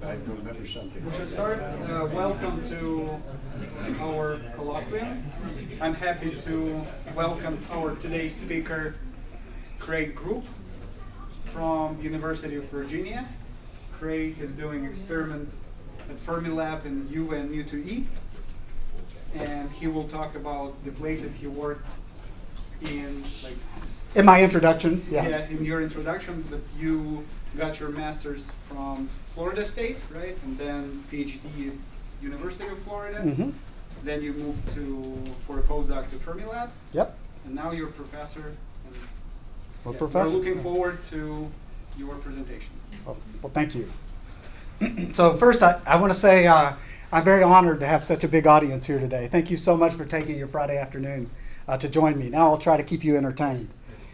I remember something. We should start. Welcome to our colloquium. I'm happy to welcome our today's speaker, Craig Group from University of Virginia. Craig is doing experiment at Fermilab in UNU2E, and he will talk about the places he worked in, like in my introduction. Yeah. In your introduction, that you got your master's from Florida State, right? And then Ph.D. at University of Florida. Mm-hmm. Then you moved for a postdoc to Fermilab. Yep. And now you're a professor. And Professor. we're looking forward to your presentation. Well, thank you. So first, I want to say I'm very honored to have such a big audience here today. Thank you so much for taking your Friday afternoon to join me. Now I'll try to keep you entertained.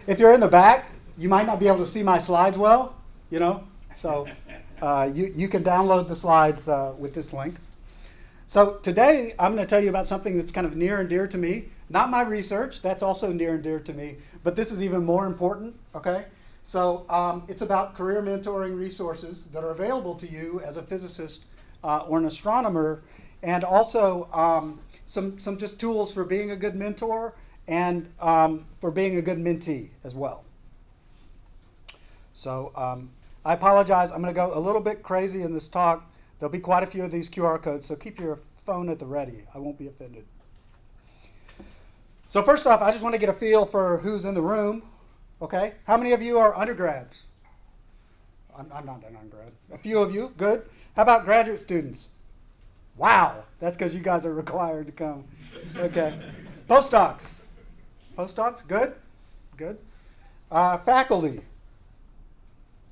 If you're in the back, you might not be able to see my slides well, so you can download the slides with this link. So today I'm going to tell you about something that's kind of near and dear to me. Not my research, that's also near and dear to me, but this is even more important, okay? So it's about career mentoring resources that are available to you as a physicist or an astronomer, and also some just tools for being a good mentor and for being a good mentee as well. So I apologize, I'm going to go a little bit crazy in this talk. There'll be quite a few of these QR codes, so keep your phone at the ready. I won't be offended. So first off, I just want to get a feel for who's in the room. Okay, how many of you are undergrads? I'm not an undergrad. A few of you, good. How about graduate students? Wow, that's because you guys are required to come. Okay. Postdocs? Postdocs, good, good. Faculty?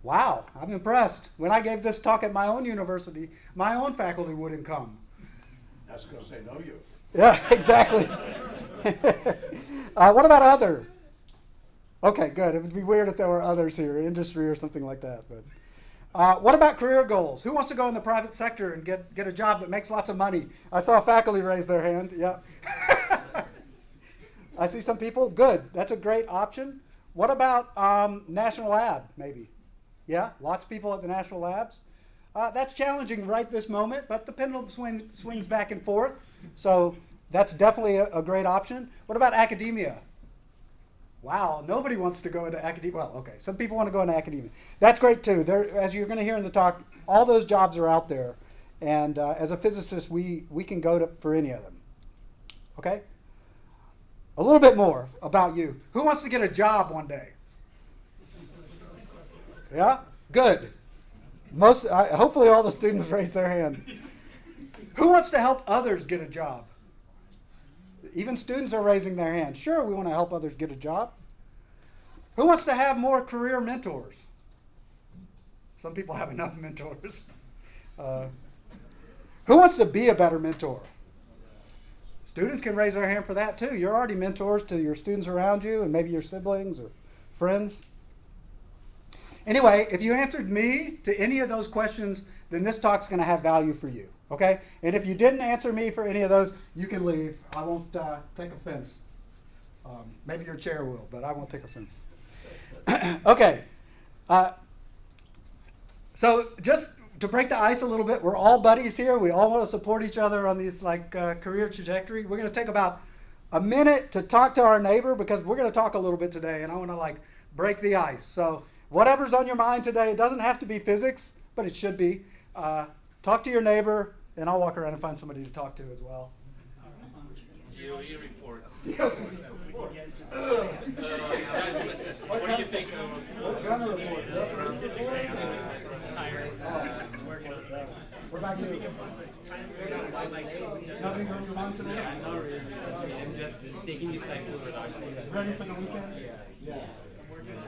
Wow, I'm impressed. When I gave this talk at my own university, my own faculty wouldn't come. I was going to say no you. Yeah, exactly. What about other? Okay, good. It would be weird if there were others here, industry or something like that. But what about career goals? Who wants to go in the private sector and get a job that makes lots of money? I saw faculty raise their hand. Yep. I see some people. Good. That's a great option. What about national lab, maybe? Yeah, lots of people at the national labs. That's challenging right this moment, but the pendulum swings back and forth. So that's definitely a great option. What about academia? Wow, nobody wants to go into academia. Well, okay, some people want to go into academia. That's great too. As you're going to hear in the talk, all those jobs are out there. And as a physicist, we can go for any of them. Okay? A little bit more about you. Who wants to get a job one day? Yeah? Good. Hopefully all the students raise their hand. Who wants to help others get a job? Even students are raising their hand. Sure, we want to help others get a job. Who wants to have more career mentors? Some people have enough mentors. Who wants to be a better mentor? Students can raise their hand for that too. You're already mentors to your students around you and maybe your siblings or friends. Anyway, if you answered me to any of those questions, then this talk's going to have value for you. Okay? And if you didn't answer me for any of those, you can leave. I won't take offense. Maybe your chair will, but I won't take offense. Okay. So just to break the ice a little bit, we're all buddies here. We all want to support each other on these career trajectory. We're going to take about a minute to talk to our neighbor because we're going to talk a little bit today, and I want to break the ice. So whatever's on your mind today, it doesn't have to be physics, but it should be. Talk to your neighbor, and I'll walk around and find somebody to talk to as well. DOE report. What do you think? Gunner report. What about you? Nothing on your mind today? Yeah, not really. I'm just taking this time to relax. Ready for the weekend? Yeah.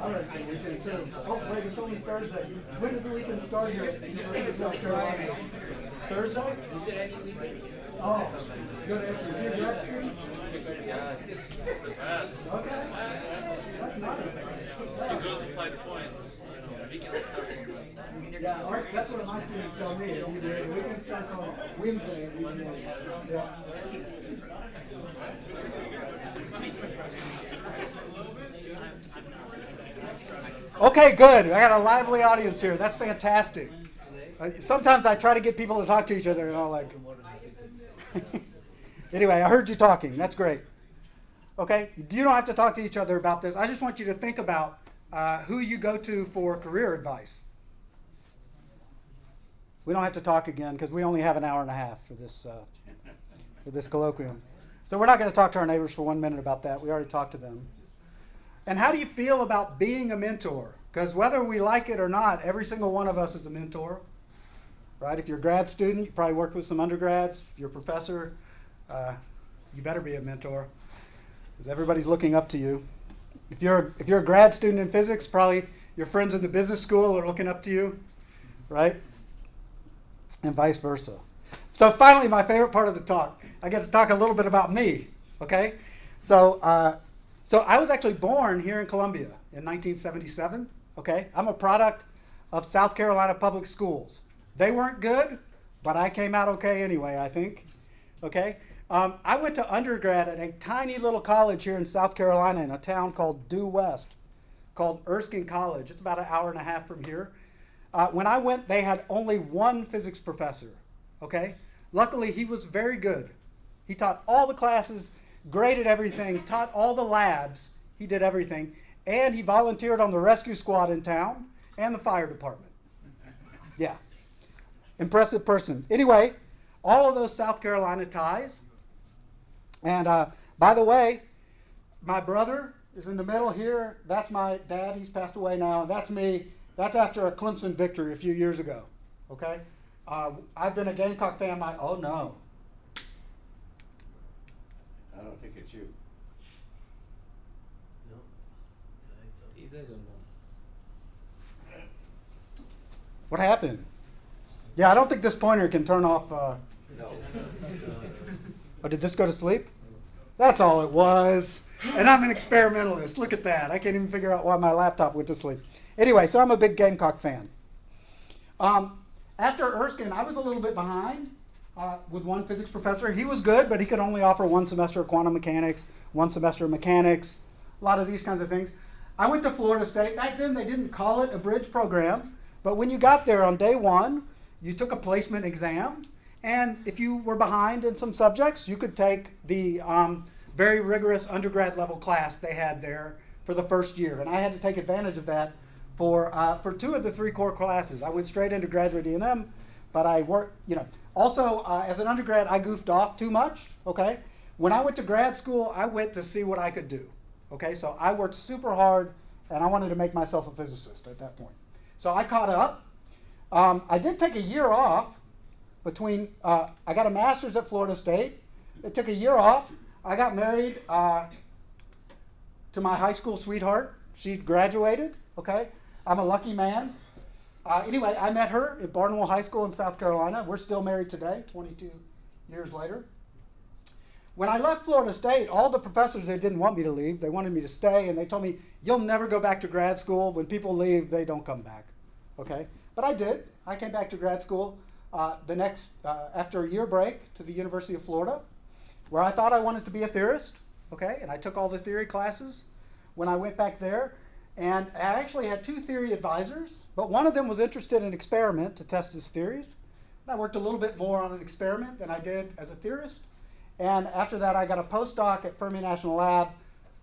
I'm ready for the weekend too. Oh, wait, it's only Thursday. When does the weekend start here at the University of South Carolina? Thursday? Is there any weekend? Oh, good answer. Do you grad school? Yeah, it's fast. Okay. That's nice. If you go to 5 points, weekend starts on Wednesday. Yeah, that's what my students tell me. It's either the weekend starts on Wednesday or Wednesday. Yeah. Okay, good. I got a lively audience here. That's fantastic. Sometimes I try to get people to talk to each other and all like. Anyway, I heard you talking. That's great. Okay, you don't have to talk to each other about this. I just want you to think about who you go to for career advice. We don't have to talk again because we only have an hour and a half for this colloquium. So we're not going to talk to our neighbors for 1 minute about that. We already talked to them. And how do you feel about being a mentor? Because whether we like it or not, every single one of us is a mentor, right? If you're a grad student, you probably worked with some undergrads. If you're a professor, you better be a mentor because everybody's looking up to you. If you're a grad student in physics, probably your friends in the business school are looking up to you, right? And vice versa. So finally, my favorite part of the talk, I get to talk a little bit about me, okay? So I was actually born here in Columbia in 1977, okay? I'm a product of South Carolina public schools. They weren't good, but I came out okay anyway, I think, okay? I went to undergrad at a tiny little college here in South Carolina in a town called Due West, called Erskine College. It's about an hour and a half from here. When I went, they had only one physics professor, okay? Luckily, he was very good. He taught all the classes, graded everything, taught all the labs. He did everything. And he volunteered on the rescue squad in town and the fire department. Yeah. Impressive person. Anyway, all of those South Carolina ties. And by the way, my brother is in the middle here. That's my dad. He's passed away now. And that's me. That's after a Clemson victory a few years ago. Okay? I've been a Gamecock fan oh no. I don't think it's you. No. He said no. What happened? Yeah, I don't think this pointer can turn off. No. Oh, did this go to sleep? That's all it was. And I'm an experimentalist. Look at that. I can't even figure out why my laptop went to sleep. Anyway, so I'm a big Gamecock fan. After Erskine, I was a little bit behind with one physics professor. He was good, but he could only offer 1 semester of quantum mechanics, 1 semester of mechanics, a lot of these kinds of things. I went to Florida State. Back then, they didn't call it a bridge program, but when you got there on day 1, you took a placement exam, and if you were behind in some subjects, you could take the very rigorous undergrad level class they had there for the first year, and I had to take advantage of that for 2 of the 3 core classes. I went straight into graduate E&M, but I worked, Also, as an undergrad, I goofed off too much, okay? When I went to grad school, I went to see what I could do, okay? So I worked super hard, and I wanted to make myself a physicist at that point. So I caught up. I did take a year off between, I got a master's at Florida State. It took a year off. I got married to my high school sweetheart. She graduated, okay? I'm a lucky man. Anyway, I met her at Barnwell High School in South Carolina. We're still married today, 22 years later. When I left Florida State, all the professors there didn't want me to leave. They wanted me to stay, and they told me, you'll never go back to grad school. When people leave, they don't come back, okay? But I did. I came back to grad school after a year break to the University of Florida, where I thought I wanted to be a theorist, okay? And I took all the theory classes when I went back there. And I actually had 2 theory advisors, but one of them was interested in an experiment to test his theories. And I worked a little bit more on an experiment than I did as a theorist. And after that, I got a postdoc at Fermi National Lab,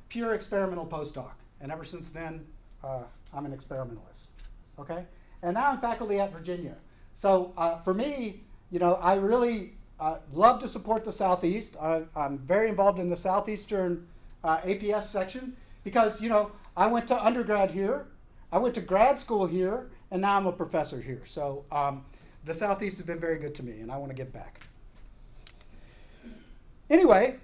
pure experimental postdoc. And ever since then, I'm an experimentalist, okay? And now I'm faculty at Virginia. So for me, I really love to support the Southeast. I'm very involved in the Southeastern APS section because, I went to undergrad here, I went to grad school here, and now I'm a professor here. So the Southeast has been very good to me, and I want to give back. Anyway,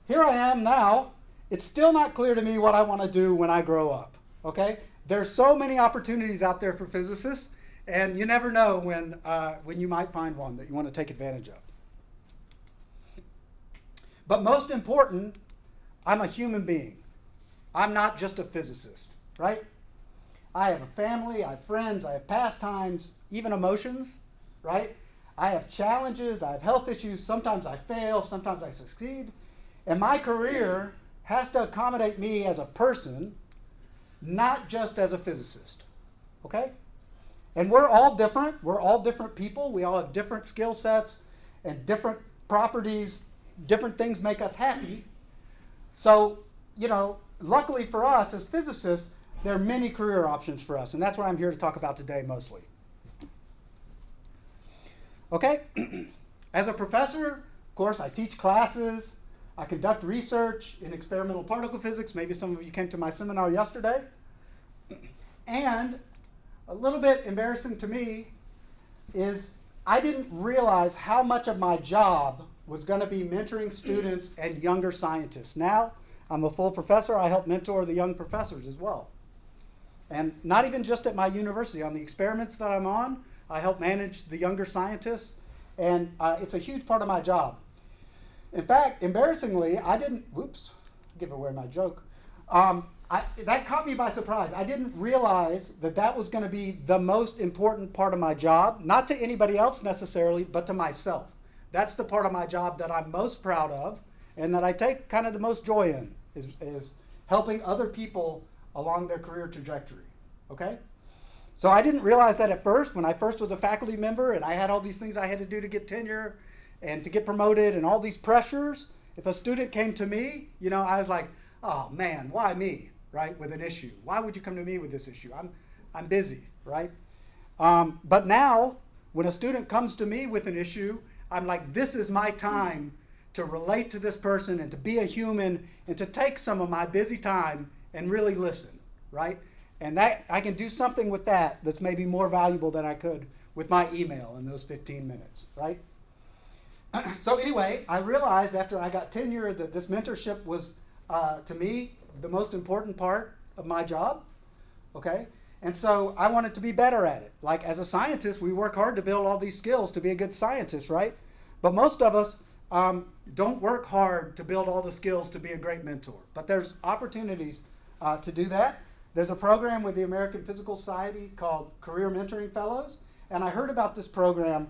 here I am now. It's still not clear to me what I want to do when I grow up, okay? There's so many opportunities out there for physicists, and you never know when you might find one that you want to take advantage of. But most important, I'm a human being. I'm not just a physicist, right? I have a family, I have friends, I have pastimes, even emotions, right? I have challenges, I have health issues. Sometimes I fail, sometimes I succeed. And my career has to accommodate me as a person, not just as a physicist, okay? And we're all different. We're all different people. We all have different skill sets and different properties. Different things make us happy. So, you know, luckily for us as physicists, there are many career options for us. And that's what I'm here to talk about today mostly. Okay? As a professor, of course, I teach classes. I conduct research in experimental particle physics. Maybe some of you came to my seminar yesterday. And a little bit embarrassing to me is I didn't realize how much of my job was going to be mentoring students and younger scientists. Now, I'm a full professor. I help mentor the young professors as well. And not even just at my university. On the experiments that I'm on, I help manage the younger scientists. And it's a huge part of my job. In fact, embarrassingly, I didn't, whoops, give away my joke. That caught me by surprise. I didn't realize that that was going to be the most important part of my job, not to anybody else necessarily, but to myself. That's the part of my job that I'm most proud of and that I take kind of the most joy in, is helping other people along their career trajectory, okay? So I didn't realize that at first, when I first was a faculty member and I had all these things I had to do to get tenure and to get promoted and all these pressures. If a student came to me, you know, I was like, oh man, why me, right, with an issue? Why would you come to me with this issue? I'm busy, right? But now, when a student comes to me with an issue, I'm like, this is my time to relate to this person and to be a human and to take some of my busy time and really listen, right? And that I can do something with that that's maybe more valuable than I could with my email in those 15 minutes, right? So anyway, I realized after I got tenure that this mentorship was, to me, the most important part of my job, okay? And so I wanted to be better at it. Like as a scientist, we work hard to build all these skills to be a good scientist, right? But most of us don't work hard to build all the skills to be a great mentor. But there's opportunities to do that. There's a program with the American Physical Society called Career Mentoring Fellows. And I heard about this program,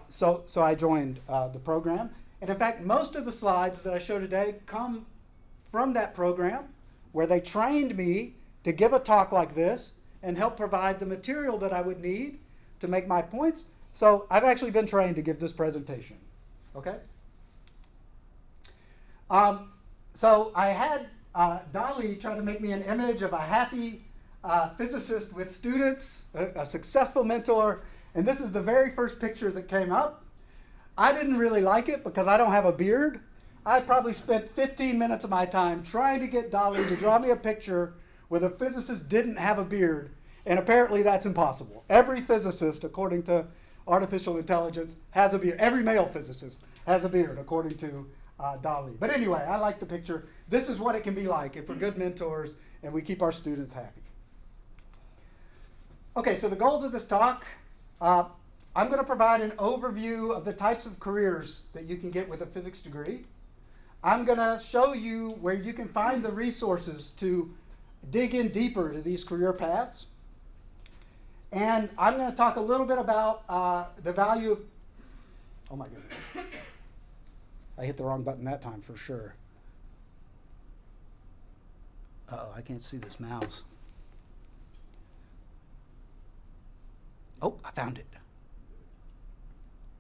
so I joined the program. And in fact, most of the slides that I show today come from that program where they trained me to give a talk like this and help provide the material that I would need to make my points. So I've actually been trained to give this presentation, okay? So I had Dolly try to make me an image of a happy physicist with students, a successful mentor, and this is the very first picture that came up. I didn't really like it because I don't have a beard. I probably spent 15 minutes of my time trying to get Dolly to draw me a picture where the physicist didn't have a beard, and apparently that's impossible. Every physicist, according to artificial intelligence, has a beard. Every male physicist has a beard, according to Dolly. But anyway, I like the picture. This is what it can be like if we're good mentors and we keep our students happy. Okay, so the goals of this talk, I'm going to provide an overview of the types of careers that you can get with a physics degree. I'm going to show you where you can find the resources to dig in deeper to these career paths. And I'm going to talk a little bit about the value of, oh my goodness. I hit the wrong button that time for sure. Uh-oh, I can't see this mouse. Oh, I found it.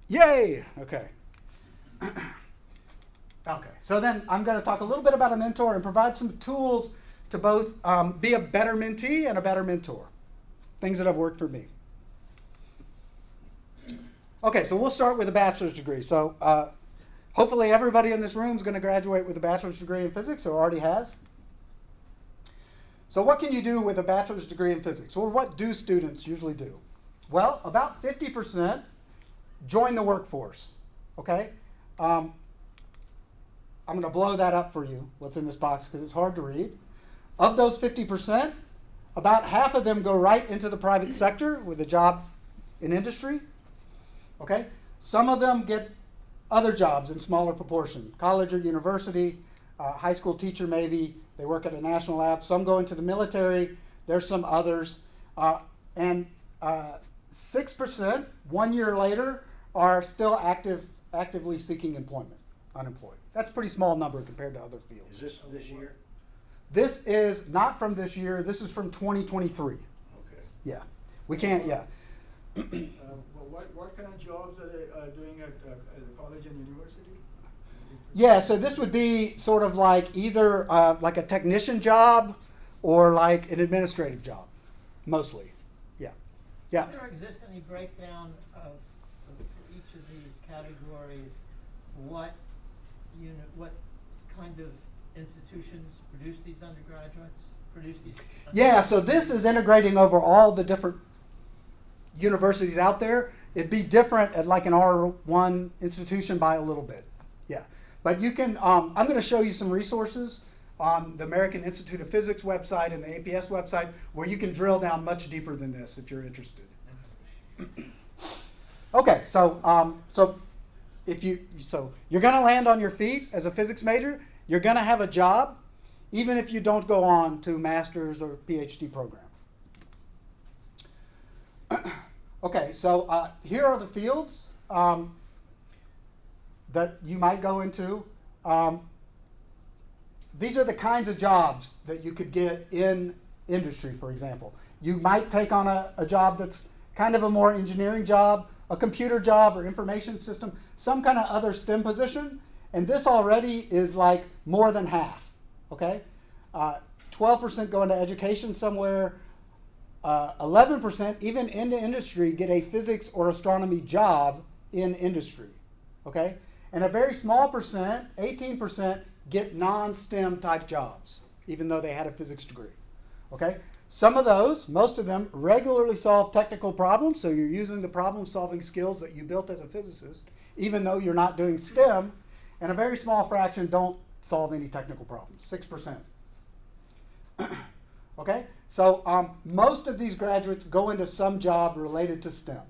Yay! Okay. Okay, so then I'm going to talk a little bit about a mentor and provide some tools to both be a better mentee and a better mentor. Things that have worked for me. Okay, so we'll start with a bachelor's degree. So hopefully everybody in this room is going to graduate with a bachelor's degree in physics or already has. So what can you do with a bachelor's degree in physics? Or what do students usually do? Well, about 50% join the workforce, okay? I'm going to blow that up for you, what's in this box, because it's hard to read. Of those 50%, about half of them go right into the private sector with a job in industry, okay? Some of them get other jobs in smaller proportion, college or university, high school teacher maybe, they work at a national lab. Some go into the military, there's some others. And 6%, 1 year later, are still actively seeking employment, unemployed. That's a pretty small number compared to other fields. Is this from this year? This is not from this year. This is from 2023. Okay. Yeah. We can't, yeah. What kind of jobs are they doing at the college and university? Yeah, so this would be sort of like either like a technician job or like an administrative job, mostly. Yeah. Yeah. Does there exist any breakdown of for each of these categories, what kind of institutions produce these undergraduates? Yeah, so this is integrating over all the different universities out there. It'd be different at like an R1 institution by a little bit. Yeah. But you can, I'm going to show you some resources on the American Institute of Physics website and the APS website where you can drill down much deeper than this if you're interested. Okay, so you're going to land on your feet as a physics major. You're going to have a job, even if you don't go on to master's or Ph.D. program. Okay, so here are the fields that you might go into. These are the kinds of jobs that you could get in industry, for example. You might take on a job that's kind of a more engineering job, a computer job or information system, some kind of other STEM position, and this already is like more than half, okay? 12% go into education somewhere, 11% even into industry get a physics or astronomy job in industry, okay? And a very small percent, 18%, get non-STEM type jobs, even though they had a physics degree, okay? Some of those, most of them, regularly solve technical problems, so you're using the problem-solving skills that you built as a physicist, even though you're not doing STEM, and a very small fraction don't solve any technical problems, 6%. Okay, so most of these graduates go into some job related to STEM.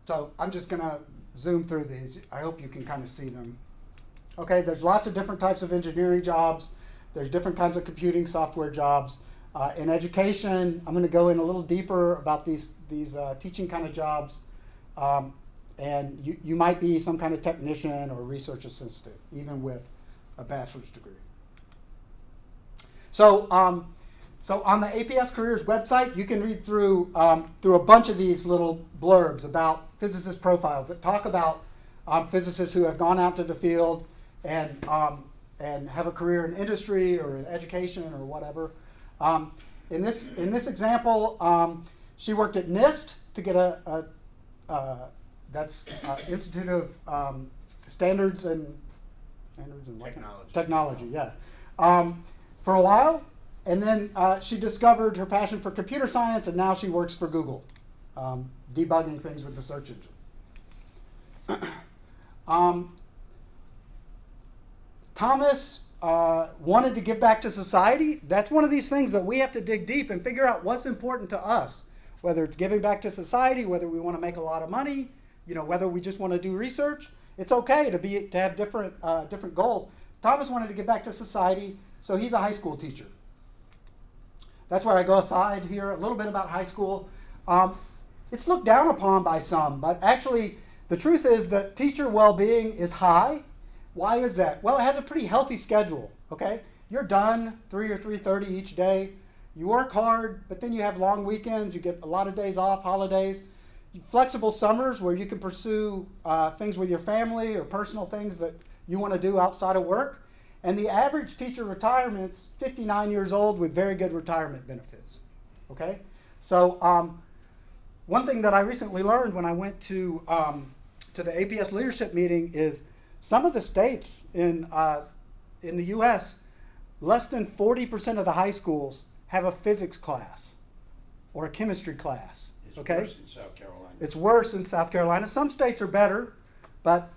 So I'm just going to zoom through these. I hope you can kind of see them. Okay, there's lots of different types of engineering jobs. There's different kinds of computing software jobs. In education, I'm going to go in a little deeper about these teaching kind of jobs. And you might be some kind of technician or research assistant, even with a bachelor's degree. So, so on the APS Careers website, you can read through a bunch of these little blurbs about physicist profiles that talk about physicists who have gone out to the field and have a career in industry or in education or whatever. In this example, she worked at NIST to get that's Institute of Standards and Technology, yeah. For a while, and then she discovered her passion for computer science, and now she works for Google, debugging things with the search engine. Thomas wanted to give back to society. That's one of these things that we have to dig deep and figure out what's important to us, whether it's giving back to society, whether we want to make a lot of money, whether we just want to do research. It's okay to have different goals. Thomas wanted to give back to society, so he's a high school teacher. That's where I go aside here a little bit about high school. It's looked down upon by some, but actually the truth is that teacher well-being is high. Why is that? Well, it has a pretty healthy schedule, okay? You're done 3 or 3:30 each day. You work hard, but then you have long weekends. You get a lot of days off, holidays. Flexible summers where you can pursue things with your family or personal things that you want to do outside of work. And the average teacher retirement's 59 years old with very good retirement benefits, okay? So one thing that I recently learned when I went to the APS leadership meeting is some of the states in the U.S., less than 40% of the high schools have a physics class or a chemistry class. It's okay? worse in South Carolina. It's worse in South Carolina. Some states are better, but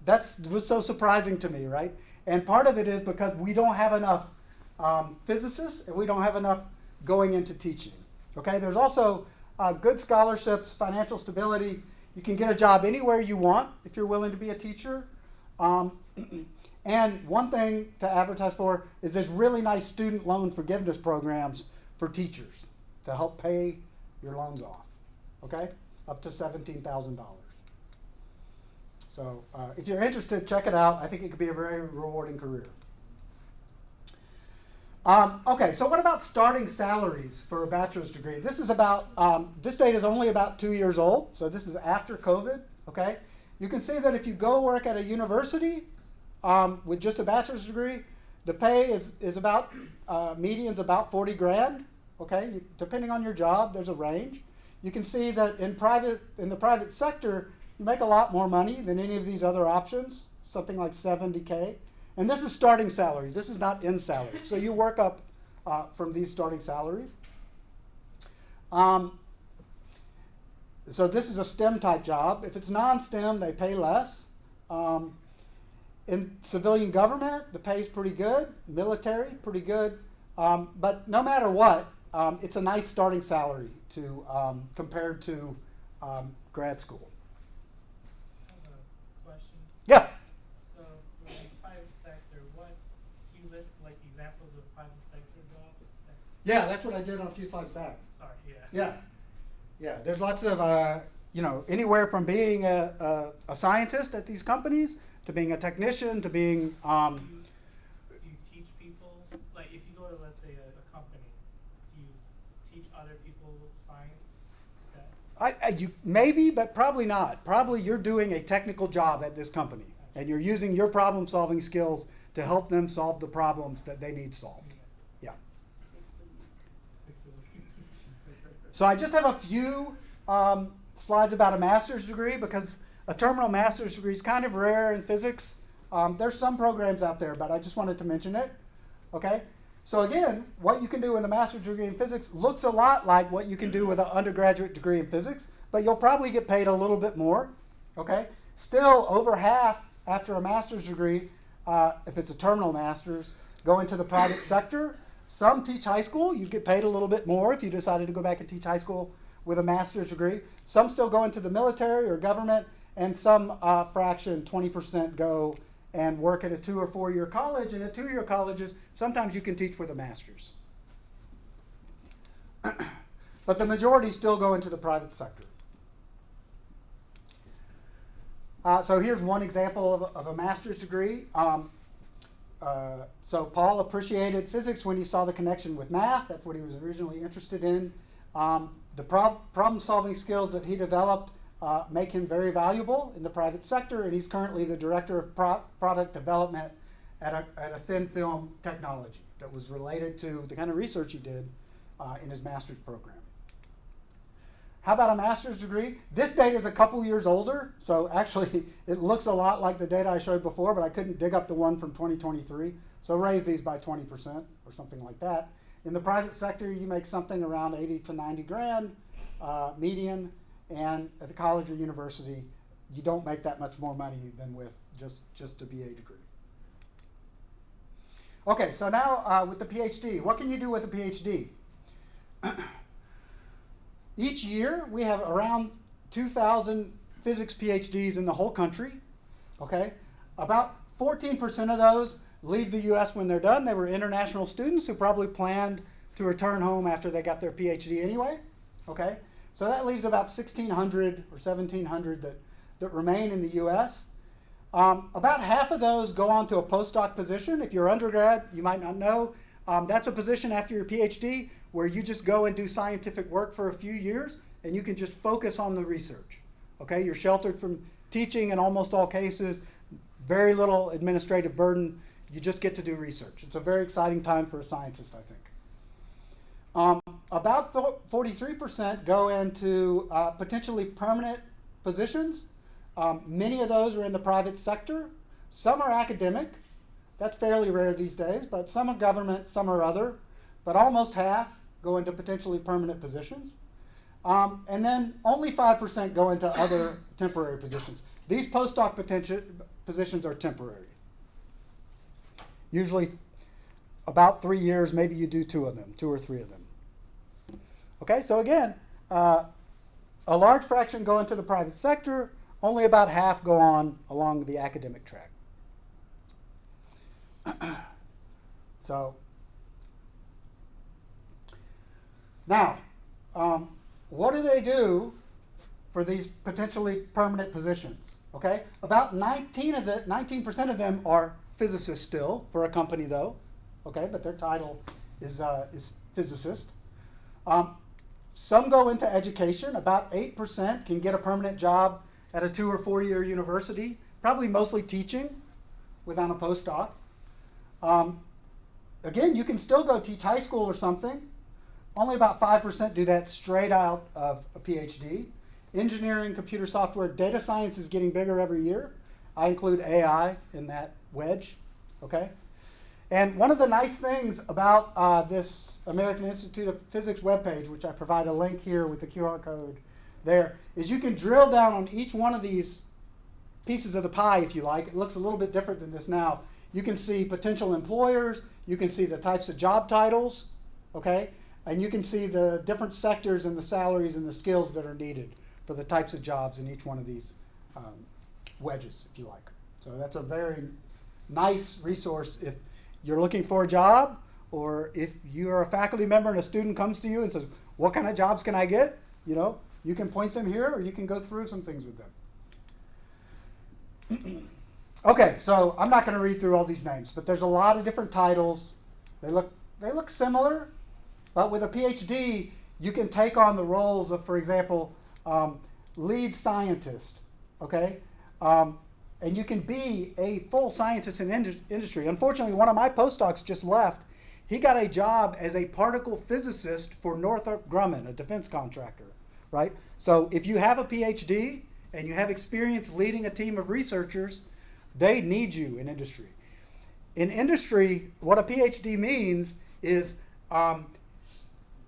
that was so surprising to me, right? And part of it is because we don't have enough physicists and we don't have enough going into teaching. Okay, there's also good scholarships, financial stability. You can get a job anywhere you want if you're willing to be a teacher. And one thing to advertise for is there's really nice student loan forgiveness programs for teachers to help pay your loans off. Okay, up to $17,000. So if you're interested, check it out. I think it could be a very rewarding career. Okay, so what about starting salaries for a bachelor's degree? This is about, this data is only about 2 years old, so this is after COVID, okay? You can see that if you go work at a university with just a bachelor's degree, the pay is about, median's about 40 grand, okay? Depending on your job, there's a range. You can see that in the private sector, you make a lot more money than any of these other options, something like 70K. And this is starting salaries. This is not end salaries. So you work up from these starting salaries. So this is a STEM type job. If it's non-STEM, they pay less. In civilian government, the pay is pretty good. Military, pretty good. But no matter what, it's a nice starting salary to compared to grad school. I have a question. Yeah. So, for the private sector, what can you list like examples of private sector jobs? Yeah, that's what I did on a few slides back. Sorry, yeah. Yeah. Yeah, there's lots of, you know, anywhere from being a scientist at these companies to being a technician to being, Do you teach people, like if you go to, let's say, a company, do you teach other people science? Is that you maybe, but probably not. Probably you're doing a technical job at this company and you're using your problem solving skills to help them solve the problems that they need solved. Yeah. So I just have a few slides about a master's degree because a terminal master's degree is kind of rare in physics. There's some programs out there, but I just wanted to mention it. Okay? So again, what you can do in a master's degree in physics looks a lot like what you can do with an undergraduate degree in physics, but you'll probably get paid a little bit more. Okay? Still, over half after a master's degree, if it's a terminal master's, go into the private sector. Some teach high school. You get paid a little bit more if you decided to go back and teach high school with a master's degree. Some still go into the military or government, and some fraction, 20%, go and work at a 2 or 4 year college. And at 2-year colleges, sometimes you can teach with a master's. But the majority still go into the private sector. So here's one example of a master's degree. So Paul appreciated physics when he saw the connection with math. That's what he was originally interested in. The problem-solving skills that he developed make him very valuable in the private sector, and he's currently the director of product development at a thin film technology that was related to the kind of research he did in his master's program. How about a master's degree? This data is a couple years older, so actually it looks a lot like the data I showed before, but I couldn't dig up the one from 2023. So raise these by 20% or something like that. In the private sector, you make something around 80 to 90 grand median, and at the college or university, you don't make that much more money than with just a BA degree. Okay, so now with the PhD, what can you do with a PhD? Each year, we have around 2,000 physics PhDs in the whole country, okay? About 14% of those leave the US when they're done. They were international students who probably planned to return home after they got their PhD anyway, okay? So that leaves about 1,600 or 1,700 that remain in the US. About half of those go on to a postdoc position. If you're undergrad, you might not know. That's a position after your PhD where you just go and do scientific work for a few years and you can just focus on the research. Okay, you're sheltered from teaching in almost all cases, very little administrative burden. You just get to do research. It's a very exciting time for a scientist, I think. About 43% go into potentially permanent positions. Many of those are in the private sector. Some are academic. That's fairly rare these days, but some are government, some are other. But almost half go into potentially permanent positions. And then only 5% go into other temporary positions. These postdoc positions are temporary. Usually about 3 years, maybe you do 2 or 3 of them. Okay, so again, a large fraction go into the private sector, only about half go on along the academic track. So now, what do they do for these potentially permanent positions? Okay, about 19% of them are physicists still for a company though. Okay, but their title is physicist. Some go into education. About 8% can get a permanent job at a 2 or 4 year university, probably mostly teaching without a postdoc. Again, you can still go teach high school or something. Only about 5% do that straight out of a PhD. Engineering, computer software, data science is getting bigger every year. I include AI in that wedge, okay? And one of the nice things about this American Institute of Physics webpage, which I provide a link here with the QR code there, is you can drill down on each one of these pieces of the pie if you like. It looks a little bit different than this now. You can see potential employers, you can see the types of job titles, okay? And you can see the different sectors and the salaries and the skills that are needed for the types of jobs in each one of these wedges, if you like. So that's a very nice resource if you're looking for a job, or if you're a faculty member and a student comes to you and says, what kind of jobs can I get? You know, you can point them here, or you can go through some things with them. Okay, so I'm not going to read through all these names, but there's a lot of different titles. They look similar, but with a PhD, you can take on the roles of, for example, lead scientist, okay? And you can be a full scientist in industry. Unfortunately, one of my postdocs just left. He got a job as a particle physicist for Northrop Grumman, a defense contractor, right? So if you have a PhD and you have experience leading a team of researchers, they need you in industry. In industry, what a PhD means is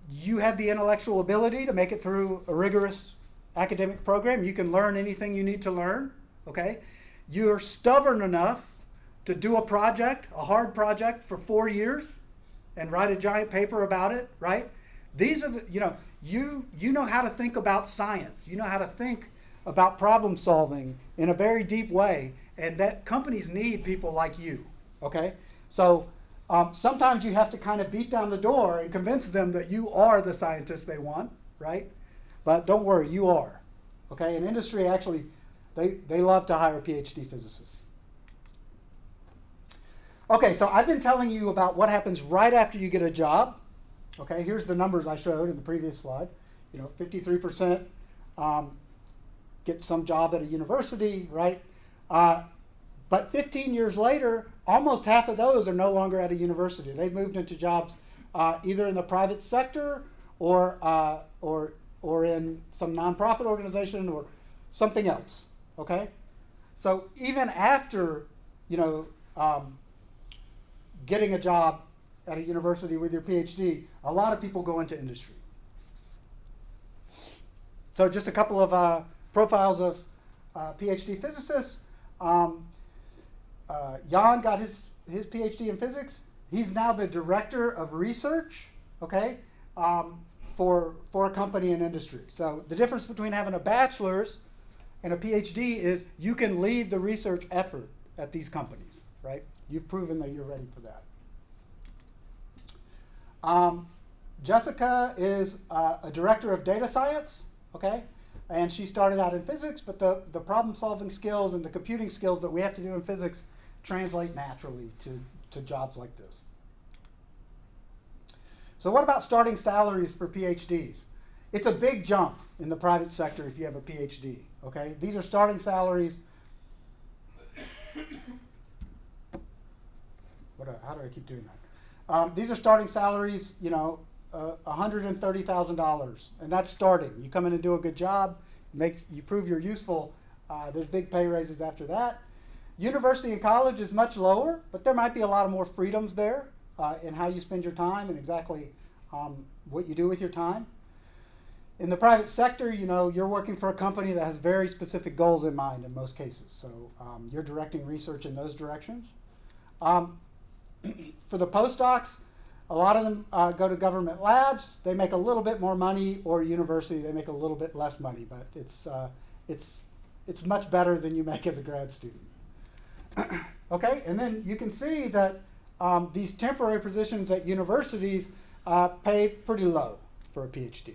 you have the intellectual ability to make it through a rigorous academic program. You can learn anything you need to learn, okay? You're stubborn enough to do a project, a hard project for 4 years and write a giant paper about it, right? These are the, you know how to think about science. You know how to think about problem solving in a very deep way, and that companies need people like you, okay? So sometimes you have to kind of beat down the door and convince them that you are the scientist they want, right? But don't worry, you are, okay? In industry, actually, they love to hire PhD physicists. Okay, so I've been telling you about what happens right after you get a job. Okay, here's the numbers I showed in the previous slide. 53% get some job at a university, right? But 15 years later, almost half of those are no longer at a university. They've moved into jobs either in the private sector or in some nonprofit organization or something else. Okay, so even after getting a job at a university with your PhD, a lot of people go into industry. So just a couple of profiles of PhD physicists. Jan got his PhD in physics. He's now the director of research, okay, for a company in industry. So the difference between having a bachelor's and a PhD is you can lead the research effort at these companies, right? You've proven that you're ready for that. Jessica is a director of data science, okay? And she started out in physics, but the problem-solving skills and the computing skills that we have to do in physics translate naturally to jobs like this. So what about starting salaries for PhDs? It's a big jump in the private sector if you have a PhD, okay? These are starting salaries. How do I keep doing that? These are starting salaries, $130,000, and that's starting. You come in and do a good job, you prove you're useful. There's big pay raises after that. University and college is much lower, but there might be a lot of more freedoms there in how you spend your time and exactly what you do with your time. In the private sector, you're working for a company that has very specific goals in mind in most cases. So you're directing research in those directions. For the postdocs, a lot of them go to government labs. They make a little bit more money, or university, they make a little bit less money, but it's much better than you make as a grad student. Okay, and then you can see that these temporary positions at universities pay pretty low for a PhD.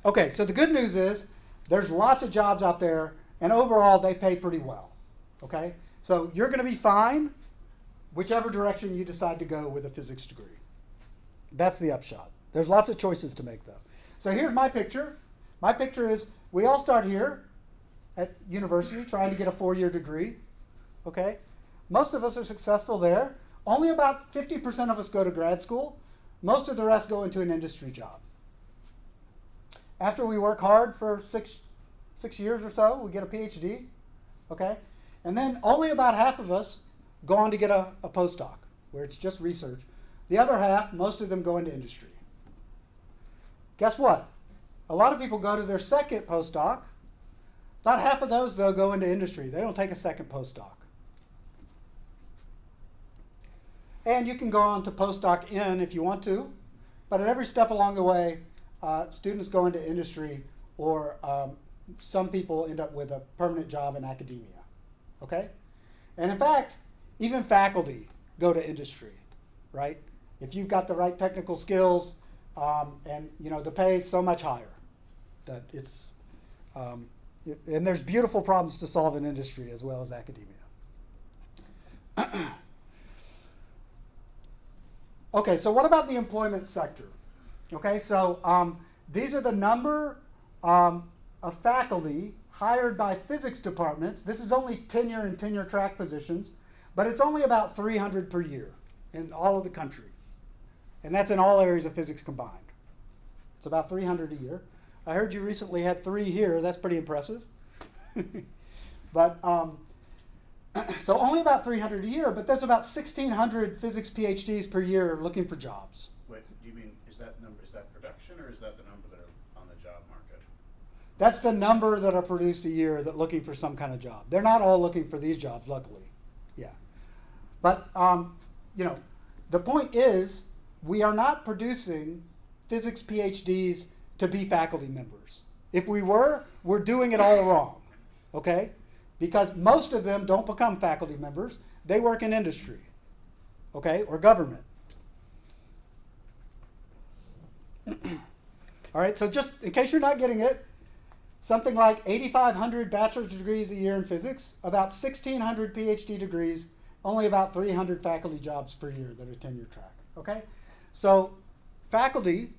Okay, so the good news is there's lots of jobs out there, and overall they pay pretty well. Okay, so you're going to be fine whichever direction you decide to go with a physics degree. That's the upshot. There's lots of choices to make though. So here's my picture. My picture is we all start here at university trying to get a 4-year degree. Okay? Most of us are successful there. Only about 50% of us go to grad school. Most of the rest go into an industry job. After we work hard for six years or so, we get a Ph.D. Okay? And then only about half of us go on to get a postdoc, where it's just research. The other half, most of them go into industry. Guess what? A lot of people go to their second postdoc. About half of those, they'll go into industry. They don't take a second postdoc. And you can go on to postdoc N if you want to, but at every step along the way, students go into industry, or some people end up with a permanent job in academia. Okay? And in fact, even faculty go to industry, right? If you've got the right technical skills, and the pay is so much higher that it's, and there's beautiful problems to solve in industry as well as academia. Okay, so what about the employment sector? Okay, so these are the number of faculty hired by physics departments. This is only tenure and tenure track positions, but it's only about 300 per year in all of the country. And that's in all areas of physics combined. It's about 300 a year. I heard you recently had 3 here. That's pretty impressive. But so only about 300 a year, but there's about 1,600 physics PhDs per year looking for jobs. Wait, do you mean, is that production, or is that the number that are on the job market? That's the number that are produced a year that looking for some kind of job. They're not all looking for these jobs, luckily. Yeah. But, the point is, we are not producing physics PhDs to be faculty members. If we were, we're doing it all wrong, okay? Because most of them don't become faculty members. They work in industry, okay, or government. All right, so just in case you're not getting it, something like 8,500 bachelor's degrees a year in physics, about 1,600 PhD degrees, only about 300 faculty jobs per year that are tenure track, okay? So faculty,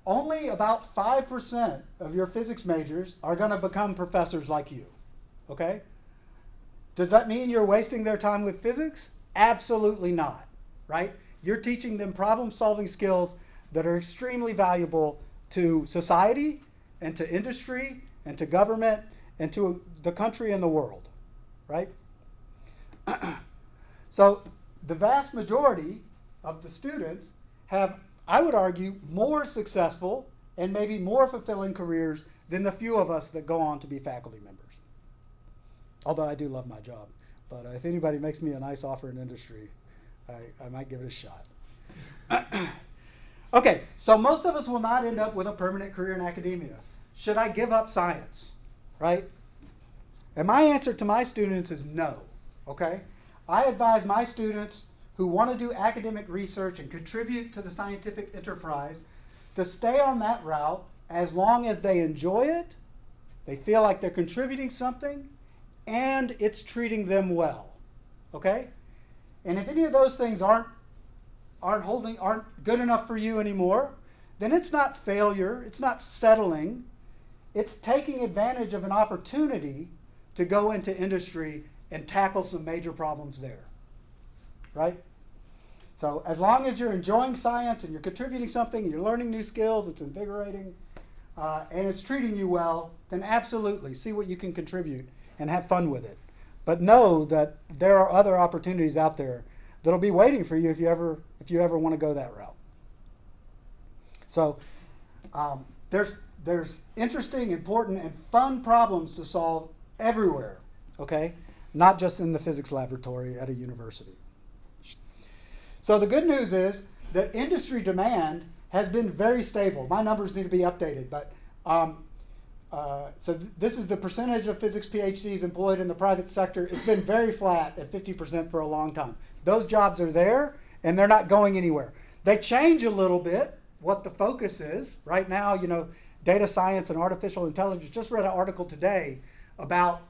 only about 5% of your physics majors are going to become professors like you, okay? Does that mean you're wasting their time with physics? Absolutely not, right? You're teaching them problem-solving skills that are extremely valuable to society and to industry and to government and to the country and the world, right? So the vast majority of the students have, I would argue, more successful and maybe more fulfilling careers than the few of us that go on to be faculty members. Although I do love my job, but if anybody makes me a nice offer in industry, I might give it a shot. Okay, so most of us will not end up with a permanent career in academia. Should I give up science, right? And my answer to my students is no, okay? I advise my students who want to do academic research and contribute to the scientific enterprise to stay on that route as long as they enjoy it, they feel like they're contributing something, and it's treating them well, okay? And if any of those things aren't good enough for you anymore, then it's not failure, it's not settling, it's taking advantage of an opportunity to go into industry and tackle some major problems there, right? So as long as you're enjoying science and you're contributing something, and you're learning new skills, it's invigorating, and it's treating you well, then absolutely see what you can contribute and have fun with it. But know that there are other opportunities out there that'll be waiting for you if you ever want to go that route. So there's interesting, important, and fun problems to solve everywhere, okay? Not just in the physics laboratory at a university. So the good news is that industry demand has been very stable. My numbers need to be updated, but this is the percentage of physics PhDs employed in the private sector. It's been very flat at 50% for a long time. Those jobs are there, and they're not going anywhere. They change a little bit what the focus is. Right now, data science and artificial intelligence. Just read an article today about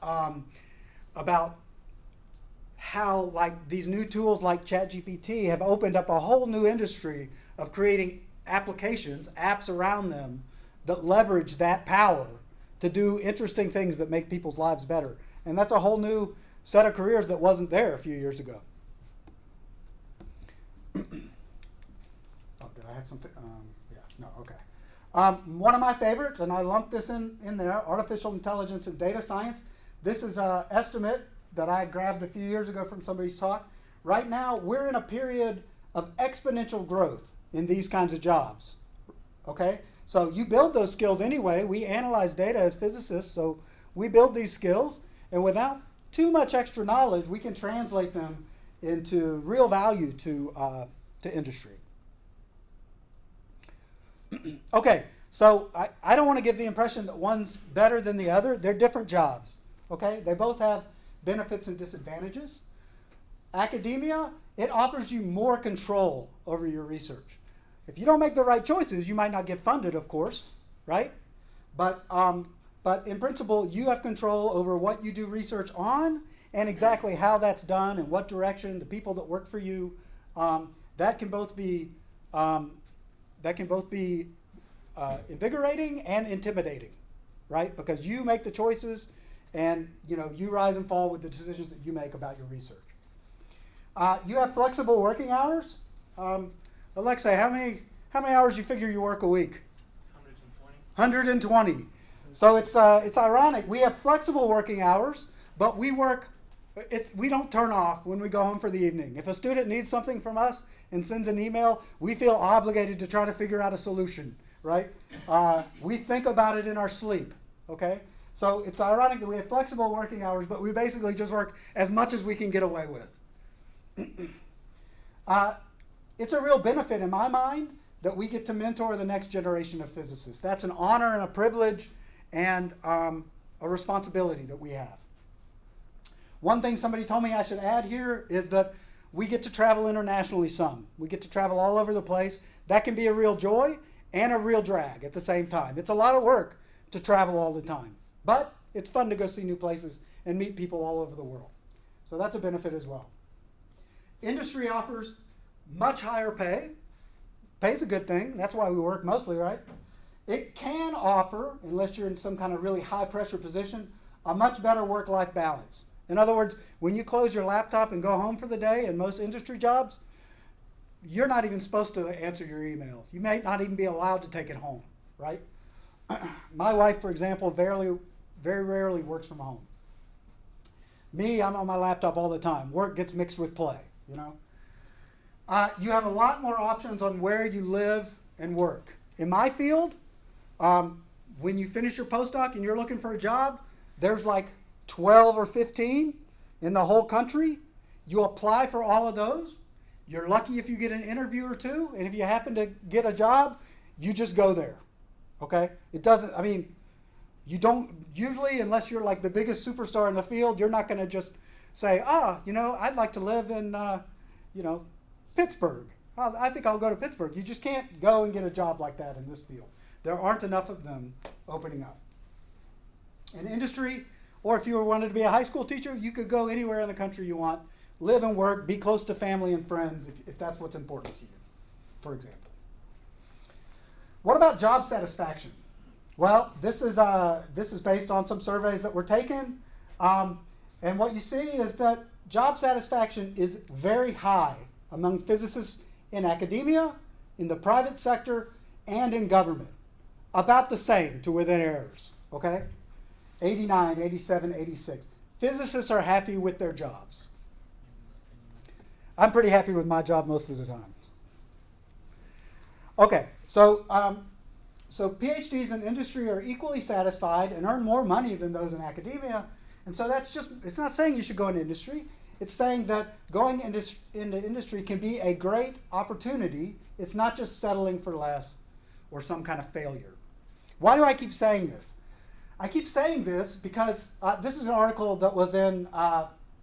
how like these new tools like ChatGPT have opened up a whole new industry of creating applications, apps around them that leverage that power to do interesting things that make people's lives better. And that's a whole new set of careers that wasn't there a few years ago. Oh, did I have something? Yeah, no, okay. One of my favorites, and I lumped this in there, artificial intelligence and data science. This is an estimate that I grabbed a few years ago from somebody's talk. Right now, we're in a period of exponential growth in these kinds of jobs. Okay? So you build those skills anyway. We analyze data as physicists, so we build these skills, and without too much extra knowledge, we can translate them into real value to industry. Okay, so I don't want to give the impression that one's better than the other. They're different jobs. Okay? They both have benefits and disadvantages. Academia, it offers you more control over your research. If you don't make the right choices, you might not get funded, of course, right? But in principle, you have control over what you do research on and exactly how that's done and what direction, the people that work for you. That can both be invigorating and intimidating, right? Because you make the choices, and you rise and fall with the decisions that you make about your research. You have flexible working hours. Alexei, how many hours you figure you work a week? 120. 120. So it's ironic. We have flexible working hours, but we don't turn off when we go home for the evening. If a student needs something from us and sends an email, we feel obligated to try to figure out a solution, right? We think about it in our sleep, okay? So it's ironic that we have flexible working hours, but we basically just work as much as we can get away with. It's a real benefit in my mind that we get to mentor the next generation of physicists. That's an honor and a privilege and a responsibility that we have. One thing somebody told me I should add here is that we get to travel internationally some. We get to travel all over the place. That can be a real joy and a real drag at the same time. It's a lot of work to travel all the time, but it's fun to go see new places and meet people all over the world. So that's a benefit as well. Industry offers much higher pay. Pay's a good thing. That's why we work mostly, right? It can offer, unless you're in some kind of really high pressure position, a much better work-life balance. In other words, when you close your laptop and go home for the day in most industry jobs, you're not even supposed to answer your emails. You may not even be allowed to take it home, right? My wife, for example, very rarely works from home. Me, I'm on my laptop all the time. Work gets mixed with play, You have a lot more options on where you live and work. In my field, when you finish your postdoc and you're looking for a job, there's like 12 or 15 in the whole country. You apply for all of those. You're lucky if you get an interview or two, and if you happen to get a job, you just go there, okay? You don't, usually, unless you're like the biggest superstar in the field, you're not gonna just say, I'd like to live in, Pittsburgh. I think I'll go to Pittsburgh. You just can't go and get a job like that in this field. There aren't enough of them opening up. In industry, or if you wanted to be a high school teacher, you could go anywhere in the country you want, live and work, be close to family and friends if that's what's important to you, for example. What about job satisfaction? Well, this is based on some surveys that were taken, and what you see is that job satisfaction is very high among physicists in academia, in the private sector, and in government. About the same to within errors, okay? 89, 87, 86. Physicists are happy with their jobs. I'm pretty happy with my job most of the time. Okay, so PhDs in industry are equally satisfied and earn more money than those in academia. And so it's not saying you should go into industry. It's saying that going into industry can be a great opportunity. It's not just settling for less or some kind of failure. Why do I keep saying this? I keep saying this because this is an article that was in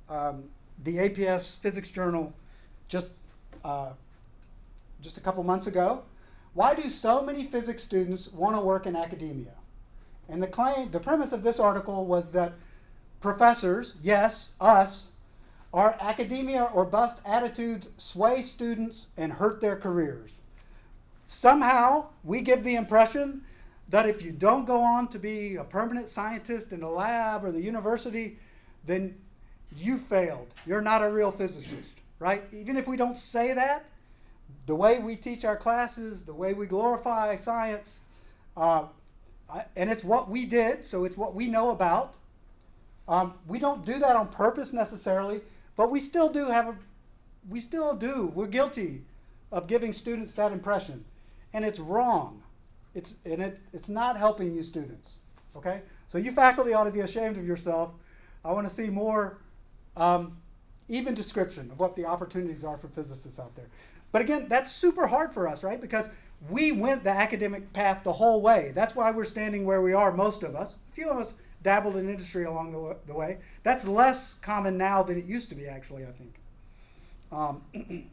the APS Physics Journal just a couple months ago. Why do so many physics students want to work in academia? And the premise of this article was that professors, yes, us, Our academia or bust attitudes sway students and hurt their careers. Somehow, we give the impression that if you don't go on to be a permanent scientist in the lab or the university, then you failed. You're not a real physicist, right? Even if we don't say that, the way we teach our classes, the way we glorify science, and it's what we did, so it's what we know about. We don't do that on purpose necessarily, but we still do. We're guilty of giving students that impression, and it's wrong. It's not helping you students. Okay, so you faculty ought to be ashamed of yourself. I want to see more even description of what the opportunities are for physicists out there. But again, that's super hard for us, right? Because we went the academic path the whole way. That's why we're standing where we are, most of us. A few of us dabbled in industry along the way. That's less common now than it used to be, actually, I think.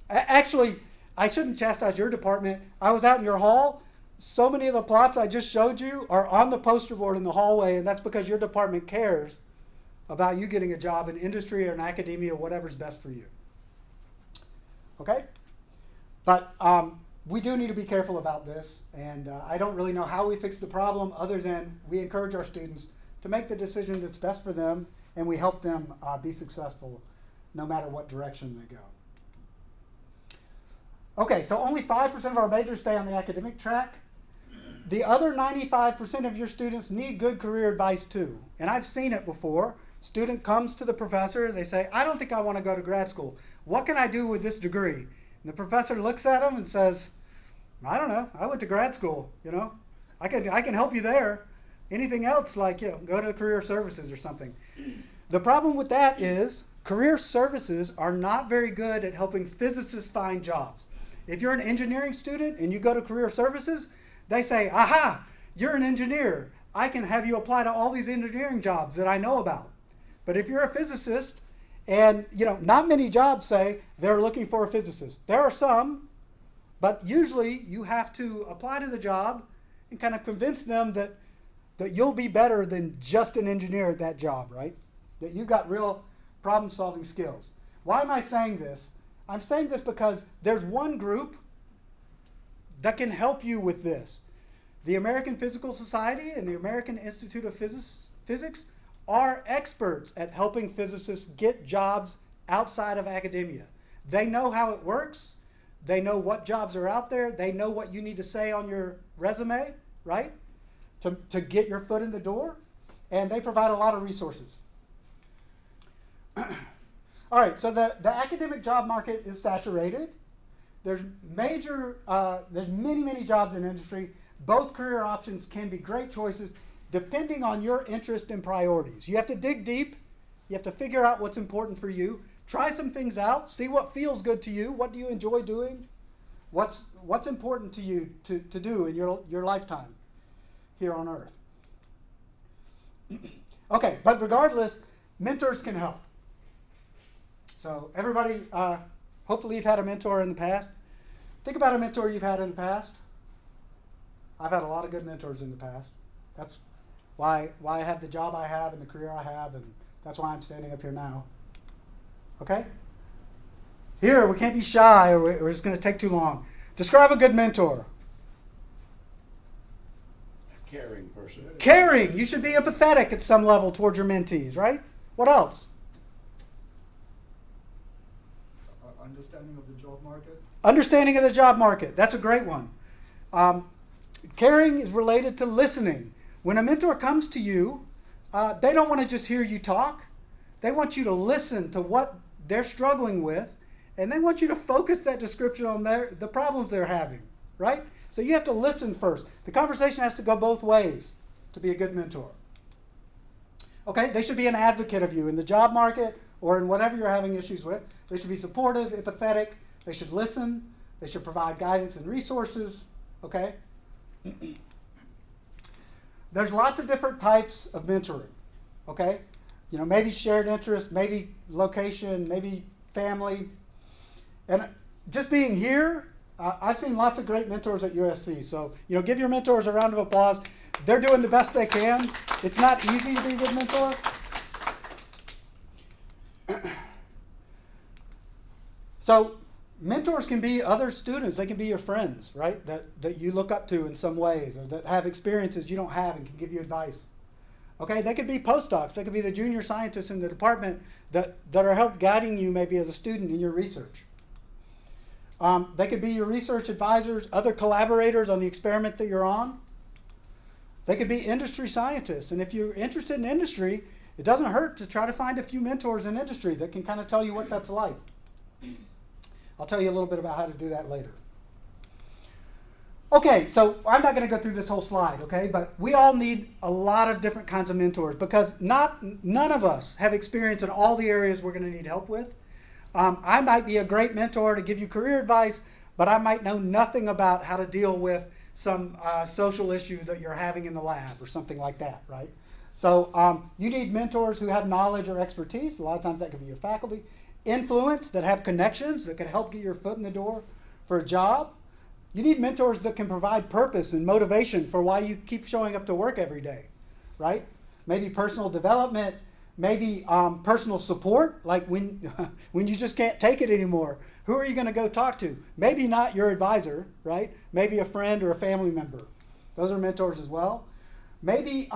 Actually, I shouldn't chastise your department. I was out in your hall. So many of the plots I just showed you are on the poster board in the hallway, and that's because your department cares about you getting a job in industry or in academia, whatever's best for you. Okay? But we do need to be careful about this, and I don't really know how we fix the problem other than we encourage our students to make the decision that's best for them, and we help them be successful no matter what direction they go. Okay, so only 5% of our majors stay on the academic track. The other 95% of your students need good career advice too, and I've seen it before. Student comes to the professor, they say, I don't think I want to go to grad school. What can I do with this degree? And the professor looks at them and says, I don't know, I went to grad school, you know. I can help you there. Anything else, like, you know, go to the career services or something. The problem with that is career services are not very good at helping physicists find jobs. If you're an engineering student and you go to career services, they say, aha, you're an engineer. I can have you apply to all these engineering jobs that I know about. But if you're a physicist, and you know, not many jobs say they're looking for a physicist. There are some, but usually you have to apply to the job and kind of convince them that you'll be better than just an engineer at that job, right? That you've got real problem-solving skills. Why am I saying this? I'm saying this because there's one group that can help you with this. The American Physical Society and the American Institute of Physics are experts at helping physicists get jobs outside of academia. They know how it works. They know what jobs are out there. They know what you need to say on your resume, right? To get your foot in the door. And they provide a lot of resources. All right, so the academic job market is saturated. There's many jobs in industry. Both career options can be great choices depending on your interest and priorities. You have to dig deep. You have to figure out what's important for you. Try some things out. See what feels good to you. What do you enjoy doing? What's important to you to do in your lifetime here on Earth? Okay, but regardless, mentors can help. So everybody, hopefully you've had a mentor in the past. Think about a mentor you've had in the past. I've had a lot of good mentors in the past. That's why I have the job I have and the career I have, and that's why I'm standing up here now. Okay? Here, we can't be shy or we're just going to take too long. Describe a good mentor. A caring person. Caring. You should be empathetic at some level towards your mentees, right? What else? Understanding of the job market. Understanding of the job market. That's a great one. Caring is related to listening. When a mentor comes to you, they don't want to just hear you talk. They want you to listen to what they're struggling with, and they want you to focus that description on the problems they're having, right? So you have to listen first. The conversation has to go both ways to be a good mentor. Okay, they should be an advocate of you in the job market or in whatever you're having issues with. They should be supportive, empathetic. They should listen. They should provide guidance and resources. Okay? There's lots of different types of mentoring. Okay? You know, maybe shared interest, maybe location, maybe family. And just being here, I've seen lots of great mentors at USC. So, you know, give your mentors a round of applause. They're doing the best they can. It's not easy to be a good mentor. So mentors can be other students. They can be your friends, right? That you look up to in some ways, or that have experiences you don't have and can give you advice. Okay, they could be postdocs. They could be the junior scientists in the department that are help guiding you maybe as a student in your research. They could be your research advisors, other collaborators on the experiment that you're on. They could be industry scientists. And if you're interested in industry, it doesn't hurt to try to find a few mentors in industry that can kind of tell you what that's like. I'll tell you a little bit about how to do that later. Okay, so I'm not going to go through this whole slide, okay? But we all need a lot of different kinds of mentors because none of us have experience in all the areas we're going to need help with. I might be a great mentor to give you career advice, but I might know nothing about how to deal with some social issue that you're having in the lab or something like that, right? So you need mentors who have knowledge or expertise. A lot of times that could be your faculty. Influence, that have connections that can help get your foot in the door for a job. You need mentors that can provide purpose and motivation for why you keep showing up to work every day, right? Maybe personal development, maybe personal support, like when you just can't take it anymore. Who are you going to go talk to? Maybe not your advisor, right? Maybe a friend or a family member. Those are mentors as well. Maybe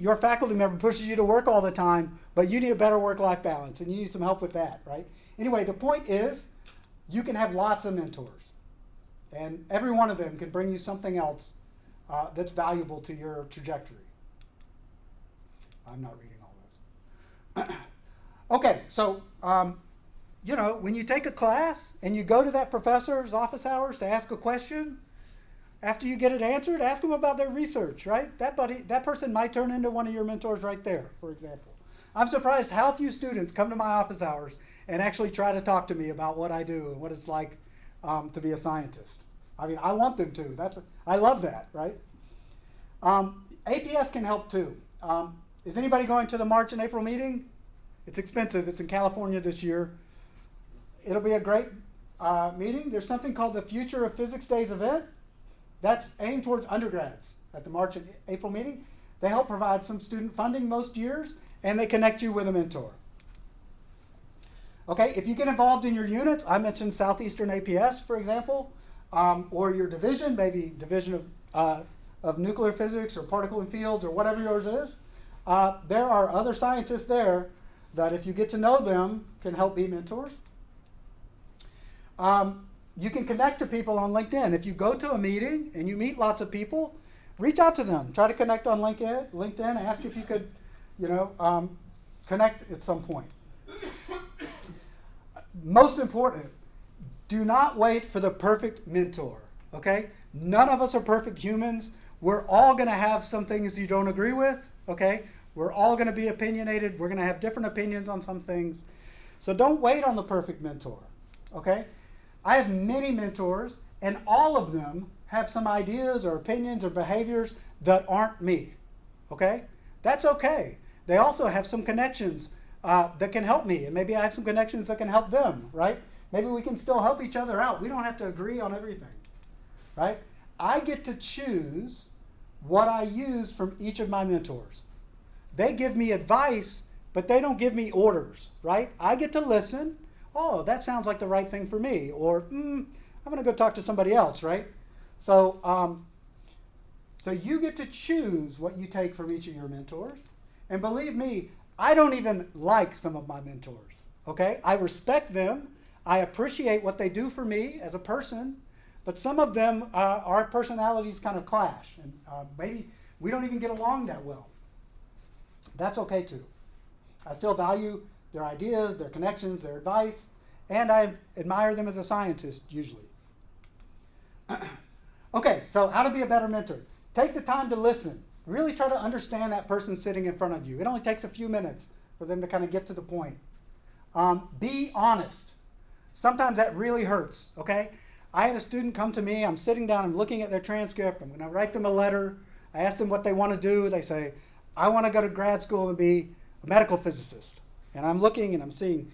your faculty member pushes you to work all the time, but you need a better work-life balance, and you need some help with that, right? Anyway, the point is, you can have lots of mentors, and every one of them can bring you something else that's valuable to your trajectory. I'm not reading all this. Okay, so when you take a class and you go to that professor's office hours to ask a question, after you get it answered, ask them about their research, right? That person might turn into one of your mentors right there, for example. I'm surprised how few students come to my office hours and actually try to talk to me about what I do and what it's like to be a scientist. I mean, I want them to. I love that, right? APS can help too. Is anybody going to the March and April meeting? It's expensive. It's in California this year. It'll be a great meeting. There's something called the Future of Physics Days event. That's aimed towards undergrads at the March and April meeting. They help provide some student funding most years, and they connect you with a mentor. Okay, if you get involved in your units, I mentioned Southeastern APS, for example, or your division, maybe division of nuclear physics or particle and fields or whatever yours is. There are other scientists there that, if you get to know them, can help be mentors. You can connect to people on LinkedIn. If you go to a meeting and you meet lots of people, reach out to them. Try to connect on LinkedIn. Ask if you could, connect at some point. Most important, do not wait for the perfect mentor, okay? None of us are perfect humans. We're all going to have some things you don't agree with, okay? We're all going to be opinionated. We're going to have different opinions on some things. So don't wait on the perfect mentor, okay? I have many mentors, and all of them have some ideas or opinions or behaviors that aren't me, okay? That's okay. They also have some connections that can help me, and maybe I have some connections that can help them, right? Maybe we can still help each other out. We don't have to agree on everything, right? I get to choose what I use from each of my mentors. They give me advice, but they don't give me orders, right? I get to listen. Oh, that sounds like the right thing for me. Or, I'm going to go talk to somebody else, right? So, so you get to choose what you take from each of your mentors. And believe me, I don't even like some of my mentors, okay? I respect them. I appreciate what they do for me as a person. But some of them, our personalities kind of clash. And maybe we don't even get along that well. That's okay too. I still value their ideas, their connections, their advice, and I admire them as a scientist usually. Okay, so how to be a better mentor. Take the time to listen. Really try to understand that person sitting in front of you. It only takes a few minutes for them to kind of get to the point. Be honest. Sometimes that really hurts, okay? I had a student come to me. I'm sitting down, I'm looking at their transcript. I'm going to write them a letter. I ask them what they want to do. They say, I want to go to grad school and be a medical physicist. And I'm looking and I'm seeing,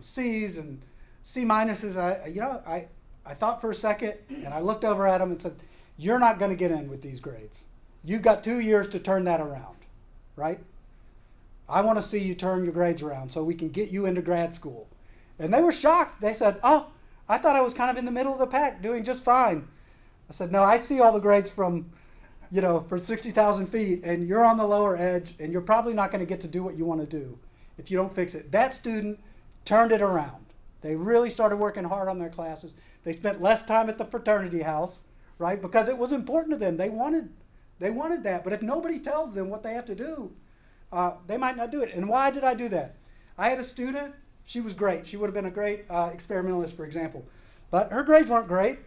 C's and C minuses. I thought for a second and I looked over at them and said, you're not going to get in with these grades. You've got 2 years to turn that around, right? I want to see you turn your grades around so we can get you into grad school. And they were shocked. They said, oh, I thought I was kind of in the middle of the pack doing just fine. I said, no, I see all the grades from, for 60,000 feet, and you're on the lower edge, and you're probably not going to get to do what you want to do if you don't fix it. That student turned it around. They really started working hard on their classes. They spent less time at the fraternity house, right? Because it was important to them. They wanted that. But if nobody tells them what they have to do, they might not do it. And why did I do that? I had a student. She was great. She would have been a great experimentalist, for example. But her grades weren't great.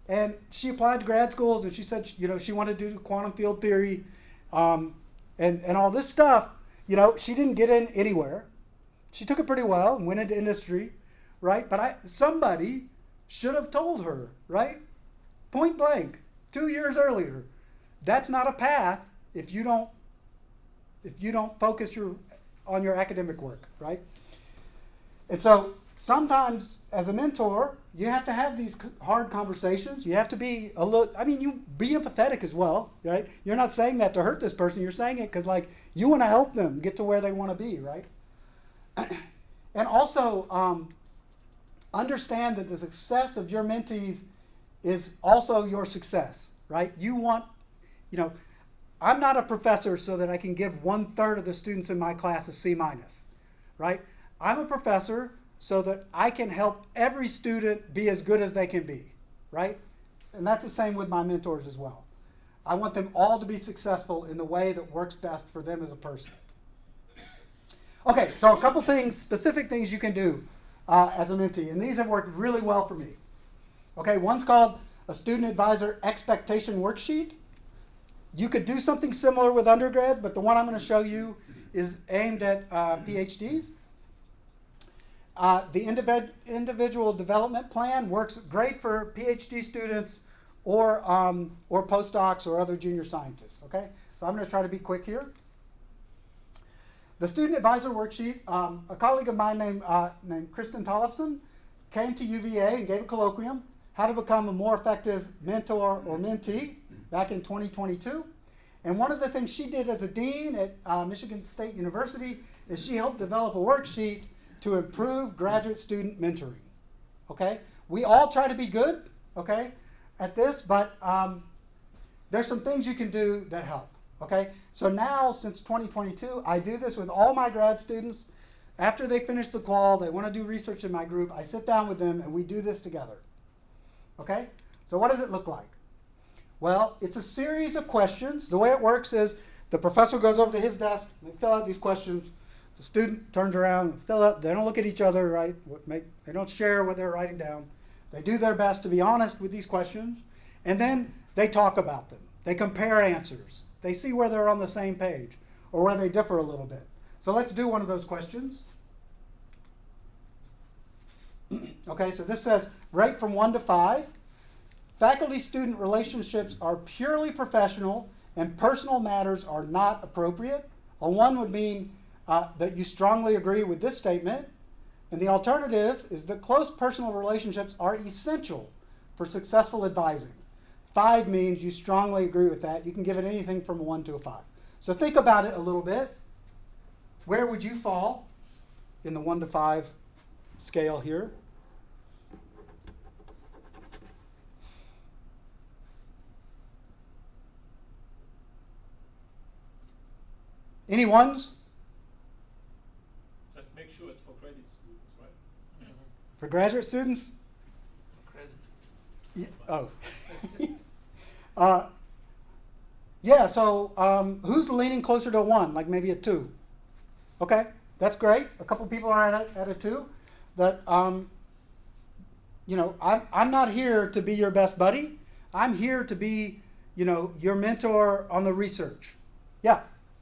And she applied to grad schools, and she said, she wanted to do quantum field theory and all this stuff. She didn't get in anywhere. She took it pretty well and went into industry, right? But somebody should have told her, right? Point blank, 2 years earlier. That's not a path if you don't focus on your academic work, right? And so sometimes as a mentor, you have to have these hard conversations. You have to be you be empathetic as well, right? You're not saying that to hurt this person. You're saying it because you want to help them get to where they want to be, right? And also understand that the success of your mentees is also your success, right? I'm not a professor so that I can give 1/3 of the students in my class a C-, right? I'm a professor so that I can help every student be as good as they can be, right? And that's the same with my mentors as well. I want them all to be successful in the way that works best for them as a person. Okay, so a couple things, specific things you can do as a mentee, and these have worked really well for me. Okay, one's called a student advisor expectation worksheet. You could do something similar with undergrads, but the one I'm going to show you is aimed at PhDs. The individual development plan works great for PhD students or postdocs or other junior scientists. Okay, so I'm going to try to be quick here. The student advisor worksheet, a colleague of mine named Kristen Tollefson came to UVA and gave a colloquium, How to Become a More Effective Mentor or Mentee, back in 2022. And one of the things she did as a dean at Michigan State University is she helped develop a worksheet to improve graduate student mentoring. Okay? We all try to be good, okay, at this, but there's some things you can do that help. Okay? So now, since 2022, I do this with all my grad students. After they finish the qual, they want to do research in my group, I sit down with them and we do this together. Okay? So what does it look like? Well, it's a series of questions. The way it works is the professor goes over to his desk, they fill out these questions. The student turns around and fill out. They don't look at each other, right? They don't share what they're writing down. They do their best to be honest with these questions, and then they talk about them. They compare answers. They see where they're on the same page or where they differ a little bit. So let's do one of those questions. Okay, so this says, rate from 1 to 5. Faculty-student relationships are purely professional and personal matters are not appropriate. A 1 would mean that you strongly agree with this statement. And the alternative is that close personal relationships are essential for successful advising. 5 means you strongly agree with that. You can give it anything from a 1 to a 5. So think about it a little bit. Where would you fall in the 1 to 5 scale here? Any ones? Just make sure it's for credit students, right? For graduate students? Credit. Oh. Yeah, so who's leaning closer to a 1, like maybe a 2? Okay, that's great. A couple people are at a 2. But, I'm not here to be your best buddy. I'm here to be, your mentor on the research. Yeah?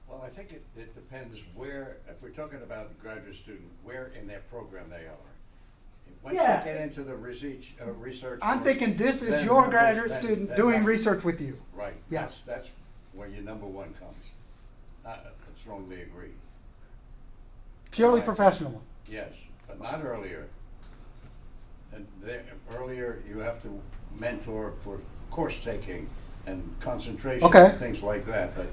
Well, I think it depends where, if we're talking about the graduate student, where in their program they are. Once Yeah. they get into the research. I'm work, thinking this is then your number- graduate then- student then doing that- research with you. Right. Yeah. That's where your number 1 comes. I strongly agree. Purely Right. professional. Yes, but not earlier. And earlier, you have to mentor for course taking and concentration Okay. and things like that. But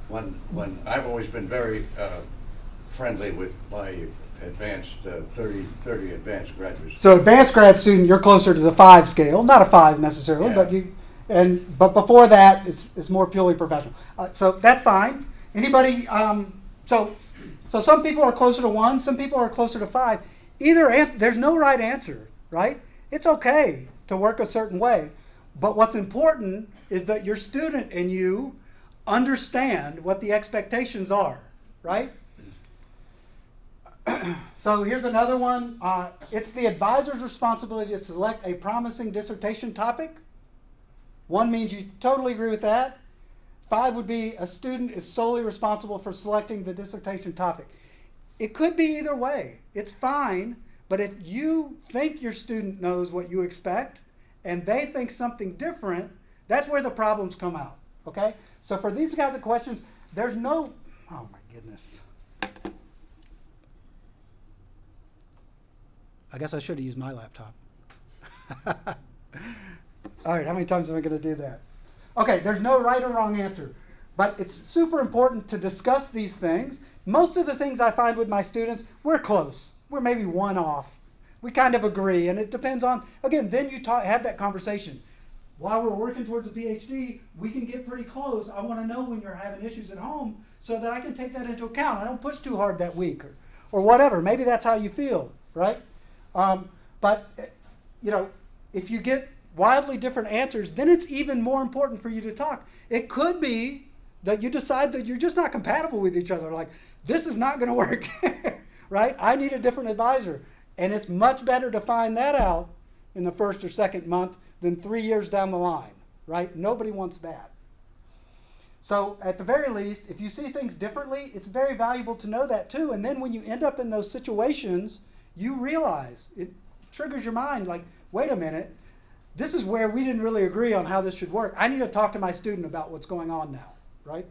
when I've always been very friendly with my advanced, 30 advanced graduates. So advanced grad student, you're closer to the 5 scale, not a 5 necessarily, Yeah. but before that, it's more purely professional. So that's fine. Anybody? So some people are closer to 1, some people are closer to 5. There's no right answer, right? It's okay to work a certain way, but what's important is that your student and you understand what the expectations are, right? So here's another one. It's the advisor's responsibility to select a promising dissertation topic. 1 means you totally agree with that. 5 would be a student is solely responsible for selecting the dissertation topic. It could be either way. It's fine, but if you think your student knows what you expect and they think something different, that's where the problems come out, okay? So for these kinds of questions, there's no, oh my goodness. I guess I should have used my laptop. All right, how many times am I going to do that? Okay, there's no right or wrong answer, but it's super important to discuss these things. Most of the things I find with my students, we're close. We're maybe 1 off. We kind of agree, and it depends on, again, then you have that conversation. While we're working towards a PhD, we can get pretty close. I want to know when you're having issues at home so that I can take that into account. I don't push too hard that week or whatever. Maybe that's how you feel, right? But, you know, if you get wildly different answers, then it's even more important for you to talk. It could be that you decide that you're just not compatible with each other. Like, this is not going to work, right? I need a different advisor. And it's much better to find that out in the 1st or 2nd month than 3 years down the line, right? Nobody wants that. So at the very least, if you see things differently, it's very valuable to know that too. And then when you end up in those situations, you realize, it triggers your mind like, wait a minute, this is where we didn't really agree on how this should work. I need to talk to my student about what's going on now, right?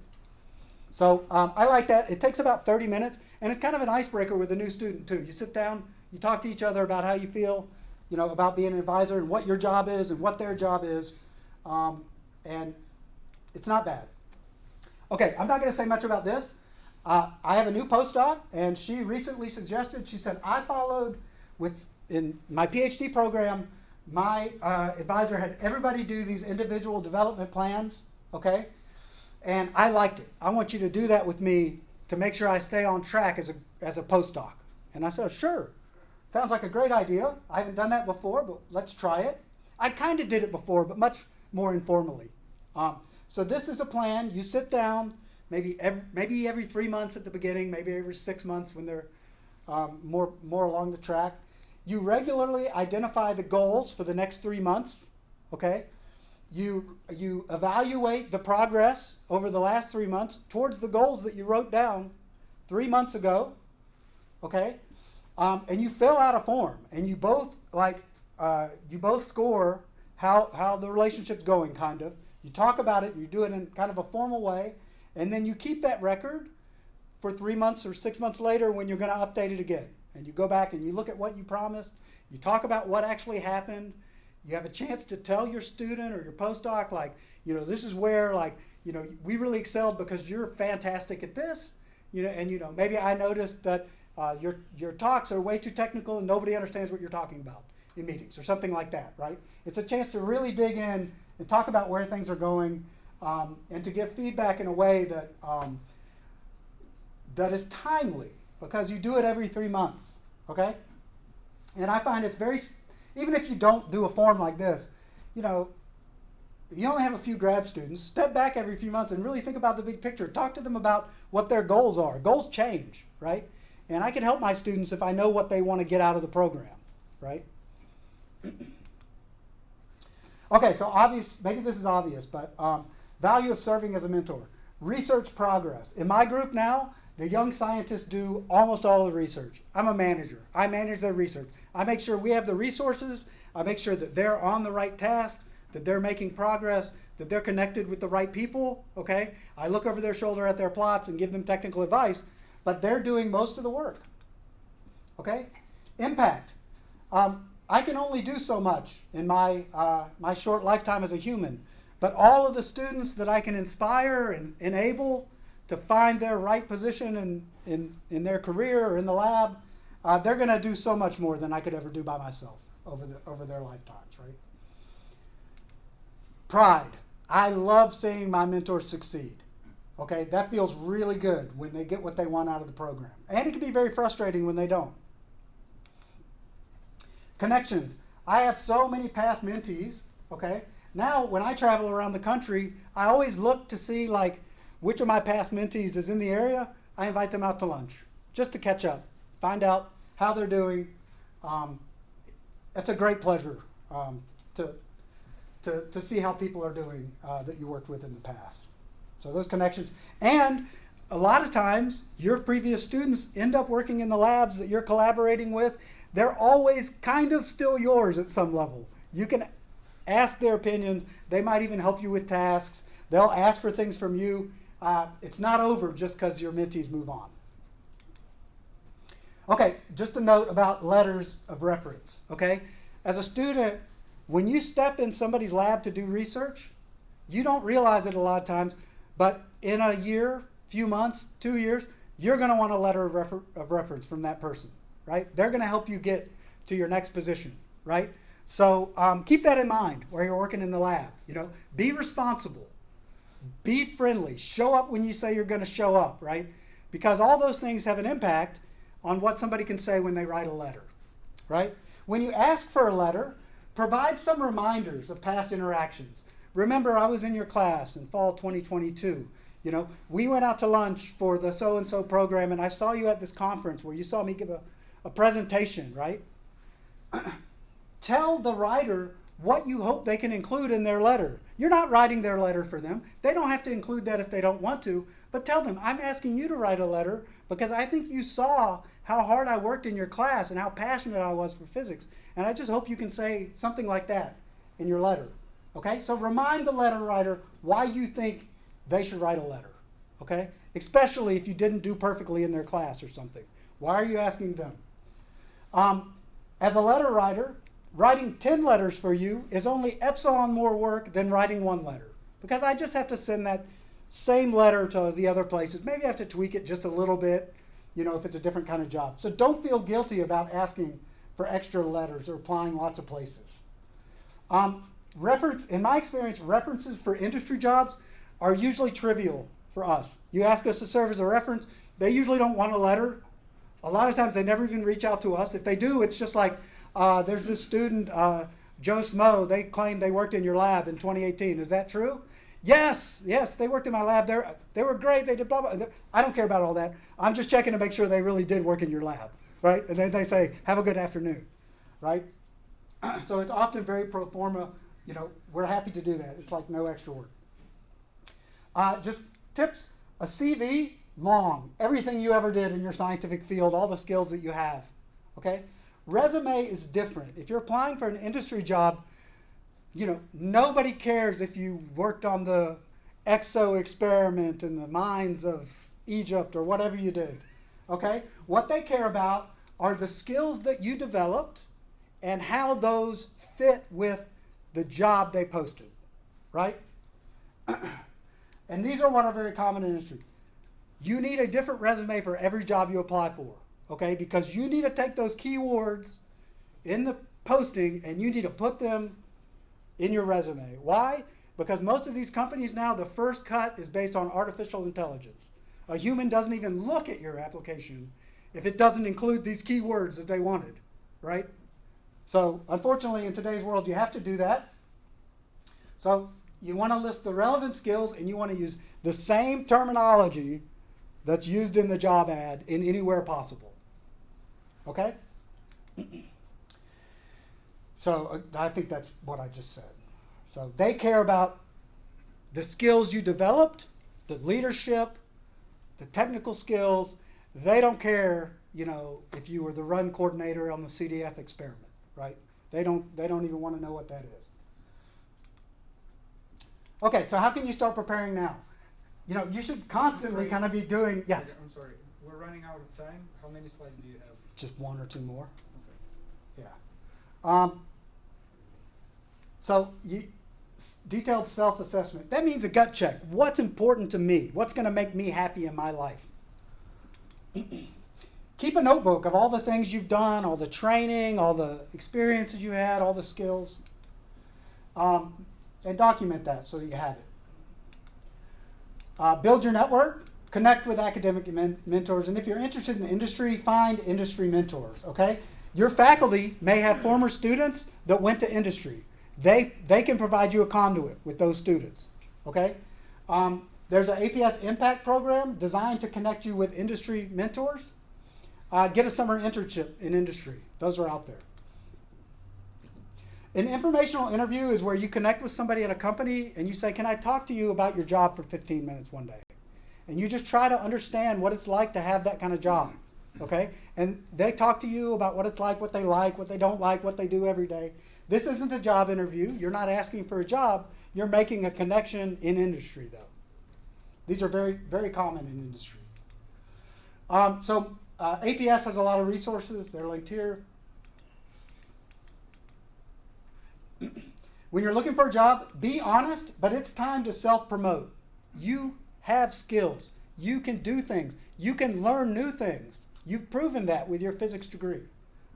So I like that. It takes about 30 minutes, and it's kind of an icebreaker with a new student too. You sit down, you talk to each other about how you feel, you know, about being an advisor and what your job is and what their job is, and it's not bad. Okay, I'm not going to say much about this. I have a new postdoc, and she recently suggested, she said, I followed in my PhD program, my advisor had everybody do these individual development plans, okay? And I liked it. I want you to do that with me to make sure I stay on track as a postdoc. And I said, sure. Sounds like a great idea. I haven't done that before, but let's try it. I kind of did it before, but much more informally. So this is a plan. You sit down, maybe every 3 months at the beginning, maybe every 6 months when they're more along the track. You regularly identify the goals for the next 3 months, okay? You evaluate the progress over the last 3 months towards the goals that you wrote down 3 months ago, okay? And you fill out a form, and you both score how the relationship's going, kind of. You talk about it, you do it in kind of a formal way, and then you keep that record for 3 months or 6 months later when you're going to update it again. And you go back and you look at what you promised, you talk about what actually happened, you have a chance to tell your student or your postdoc, like, you know, this is where, like, you know, we really excelled because you're fantastic at this, you know, and, you know, maybe I noticed that your talks are way too technical and nobody understands what you're talking about in meetings or something like that, right? It's a chance to really dig in and talk about where things are going, and to give feedback in a way that that is timely, because you do it every 3 months, okay? And I find it's very, even if you don't do a form like this, you know, you only have a few grad students, step back every few months and really think about the big picture. Talk to them about what their goals are. Goals change, right? And I can help my students if I know what they want to get out of the program, right? Okay, so maybe this is obvious, but value of serving as a mentor. Research progress. In my group now, the young scientists do almost all the research. I'm a manager. I manage their research. I make sure we have the resources. I make sure that they're on the right task, that they're making progress, that they're connected with the right people, okay? I look over their shoulder at their plots and give them technical advice, but they're doing most of the work, okay? Impact. I can only do so much in my short lifetime as a human, but all of the students that I can inspire and enable to find their right position in their career or in the lab, they're going to do so much more than I could ever do by myself over their lifetimes, right? Pride. I love seeing my mentors succeed. Okay, that feels really good when they get what they want out of the program. And it can be very frustrating when they don't. Connections. I have so many past mentees, okay? Now, when I travel around the country, I always look to see, like, which of my past mentees is in the area. I invite them out to lunch just to catch up, find out how they're doing. It's a great pleasure to see how people are doing that you worked with in the past. So those connections. And a lot of times, your previous students end up working in the labs that you're collaborating with. They're always kind of still yours at some level. You can ask their opinions. They might even help you with tasks. They'll ask for things from you. It's not over just because your mentees move on. Okay, just a note about letters of reference, okay? As a student, when you step in somebody's lab to do research, you don't realize it a lot of times, but in a year, few months, 2 years, you're going to want a letter of reference from that person, right? They're going to help you get to your next position, right? So keep that in mind where you're working in the lab. You know, be responsible, be friendly, show up when you say you're going to show up, right? Because all those things have an impact on what somebody can say when they write a letter, right? When you ask for a letter, provide some reminders of past interactions. Remember, I was in your class in fall 2022. You know, we went out to lunch for the so-and-so program, and I saw you at this conference where you saw me give a presentation, right? Tell the writer what you hope they can include in their letter. You're not writing their letter for them. They don't have to include that if they don't want to, but tell them, I'm asking you to write a letter because I think you saw how hard I worked in your class and how passionate I was for physics, and I just hope you can say something like that in your letter. Okay, so remind the letter writer why you think they should write a letter, okay? Especially if you didn't do perfectly in their class or something. Why are you asking them? As a letter writer, writing 10 letters for you is only epsilon more work than writing 1 letter, because I just have to send that same letter to the other places. Maybe I have to tweak it just a little bit, you know, if it's a different kind of job. So don't feel guilty about asking for extra letters or applying lots of places. In my experience, references for industry jobs are usually trivial for us. You ask us to serve as a reference, they usually don't want a letter. A lot of times they never even reach out to us. If they do, it's just like, there's this student, Joe Smo, they claim they worked in your lab in 2018. Is that true? Yes, they worked in my lab. They were great, they did blah, blah. I don't care about all that. I'm just checking to make sure they really did work in your lab, right? And then they say, have a good afternoon, right? So it's often very pro forma. You know, we're happy to do that. It's like no extra work. Just tips, a CV, long. Everything you ever did in your scientific field, all the skills that you have, okay? Resume is different. If you're applying for an industry job, you know, nobody cares if you worked on the EXO experiment in the mines of Egypt or whatever you did, okay? What they care about are the skills that you developed and how those fit with the job they posted, right? And these are what are very common in industry. You need a different resume for every job you apply for, okay? Because you need to take those keywords in the posting and you need to put them in your resume. Why? Because most of these companies now, the first cut is based on artificial intelligence. A human doesn't even look at your application if it doesn't include these keywords that they wanted, right? So unfortunately, in today's world, you have to do that. So you want to list the relevant skills and you want to use the same terminology that's used in the job ad in anywhere possible. Okay? So I think that's what I just said. So they care about the skills you developed, the leadership, the technical skills. They don't care, you know, if you were the run coordinator on the CDF experiment, right? They don't even want to know what that is. Okay, so how can you start preparing now? You know, you should constantly kind of be doing, yes? I'm sorry, we're running out of time. How many slides do you have? Just 1 or 2 more. Okay. Yeah. So detailed self-assessment. That means a gut check. What's important to me? What's going to make me happy in my life? keep a notebook of all the things you've done, all the training, all the experiences you had, all the skills, and document that so that you have it. Build your network, connect with academic mentors, and if you're interested in industry, find industry mentors, okay? Your faculty may have former students that went to industry. They can provide you a conduit with those students, okay? There's an APS Impact program designed to connect you with industry mentors. Get a summer internship in industry. Those are out there. An informational interview is where you connect with somebody at a company and you say, can I talk to you about your job for 15 minutes one day? And you just try to understand what it's like to have that kind of job, okay? And they talk to you about what it's like, what they don't like, what they do every day. This isn't a job interview. You're not asking for a job. You're making a connection in industry, though. These are very, very common in industry. APS has a lot of resources. They're linked here. When you're looking for a job, be honest, but it's time to self-promote. You have skills. You can do things. You can learn new things. You've proven that with your physics degree.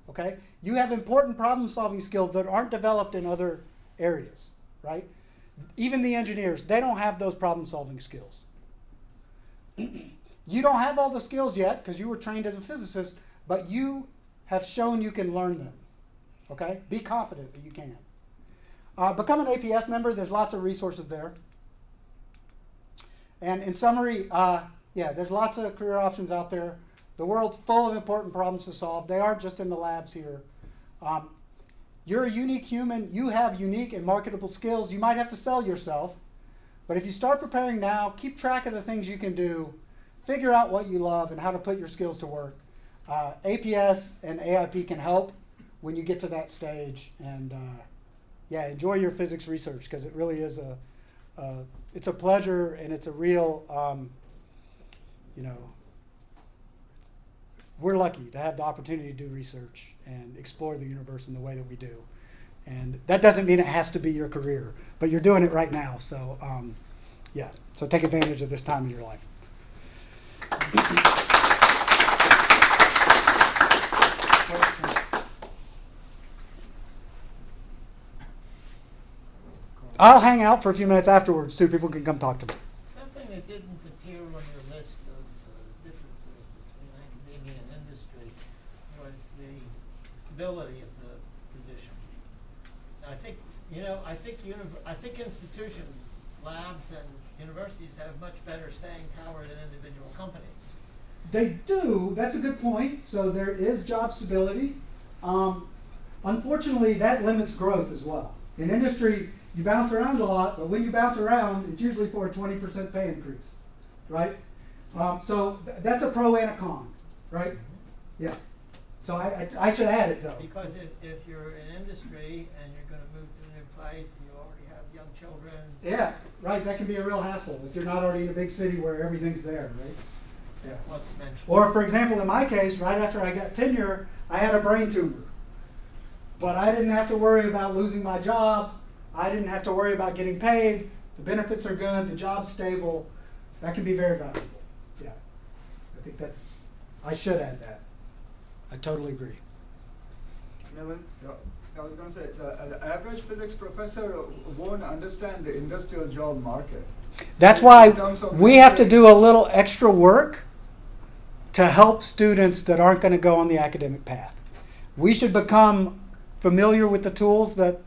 Okay? You have important problem-solving skills that aren't developed in other areas, right? Even the engineers, they don't have those problem-solving skills. You don't have all the skills yet because you were trained as a physicist, but you have shown you can learn them. Okay? Be confident that you can. Become an APS member. There's lots of resources there. And in summary, there's lots of career options out there. The world's full of important problems to solve. They aren't just in the labs here. You're a unique human. You have unique and marketable skills. You might have to sell yourself. But if you start preparing now, keep track of the things you can do, figure out what you love and how to put your skills to work. APS and AIP can help when you get to that stage. And enjoy your physics research because it really is it's a pleasure and it's a real, we're lucky to have the opportunity to do research and explore the universe in the way that we do. And that doesn't mean it has to be your career, but you're doing it right now. So, so take advantage of this time in your life. I'll hang out for a few minutes afterwards too. People can come talk to me. Something that didn't appear on your list of differences between academia and industry was the stability of the position. I think institutions, labs, and universities have much better staying power than individual companies. They do. That's a good point. So there is job stability. Unfortunately, that limits growth as well. In industry, you bounce around a lot, but when you bounce around, it's usually for a 20% pay increase, right? So that's a pro and a con, right? Yeah. So I should add it though. Because if you're in industry and you're going to move to a new place and you already have young children. Yeah, right. That can be a real hassle if you're not already in a big city where everything's there, right? Yeah. Wasn't mentioned. Or for example, in my case, right after I got tenure, I had a brain tumor. But I didn't have to worry about losing my job. I didn't have to worry about getting paid. The benefits are good. The job's stable. That can be very valuable. Yeah. I think I should add that. I totally agree. Nevin, I was going to say, the average physics professor won't understand the industrial job market. That's why we have to do a little extra work to help students that aren't going to go on the academic path. We should become familiar with the tools that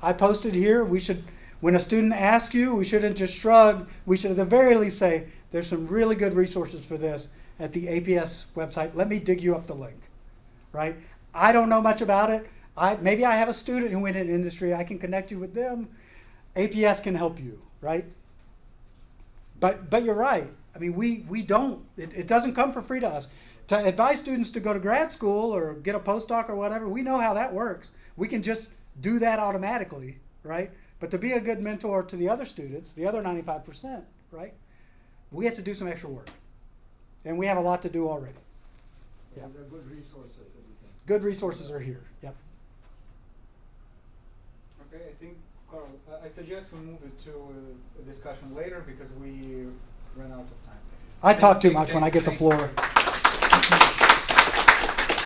I posted here. When a student asks you, we shouldn't just shrug. We should at the very least say, there's some really good resources for this at the APS website. Let me dig you up the link, right? I don't know much about it. Maybe I have a student who went in industry. I can connect you with them. APS can help you, right? But you're right. I mean, we don't. It doesn't come for free to us. To advise students to go to grad school or get a postdoc or whatever, we know how that works. We can just do that automatically, right? But to be a good mentor to the other students, the other 95%, right? We have to do some extra work. And we have a lot to do already. Yeah. There are good resources. Good resources are here. Yep. Okay, I think, Carl, I suggest we move it to a discussion later because we ran out of time. I talk too much when I get the floor.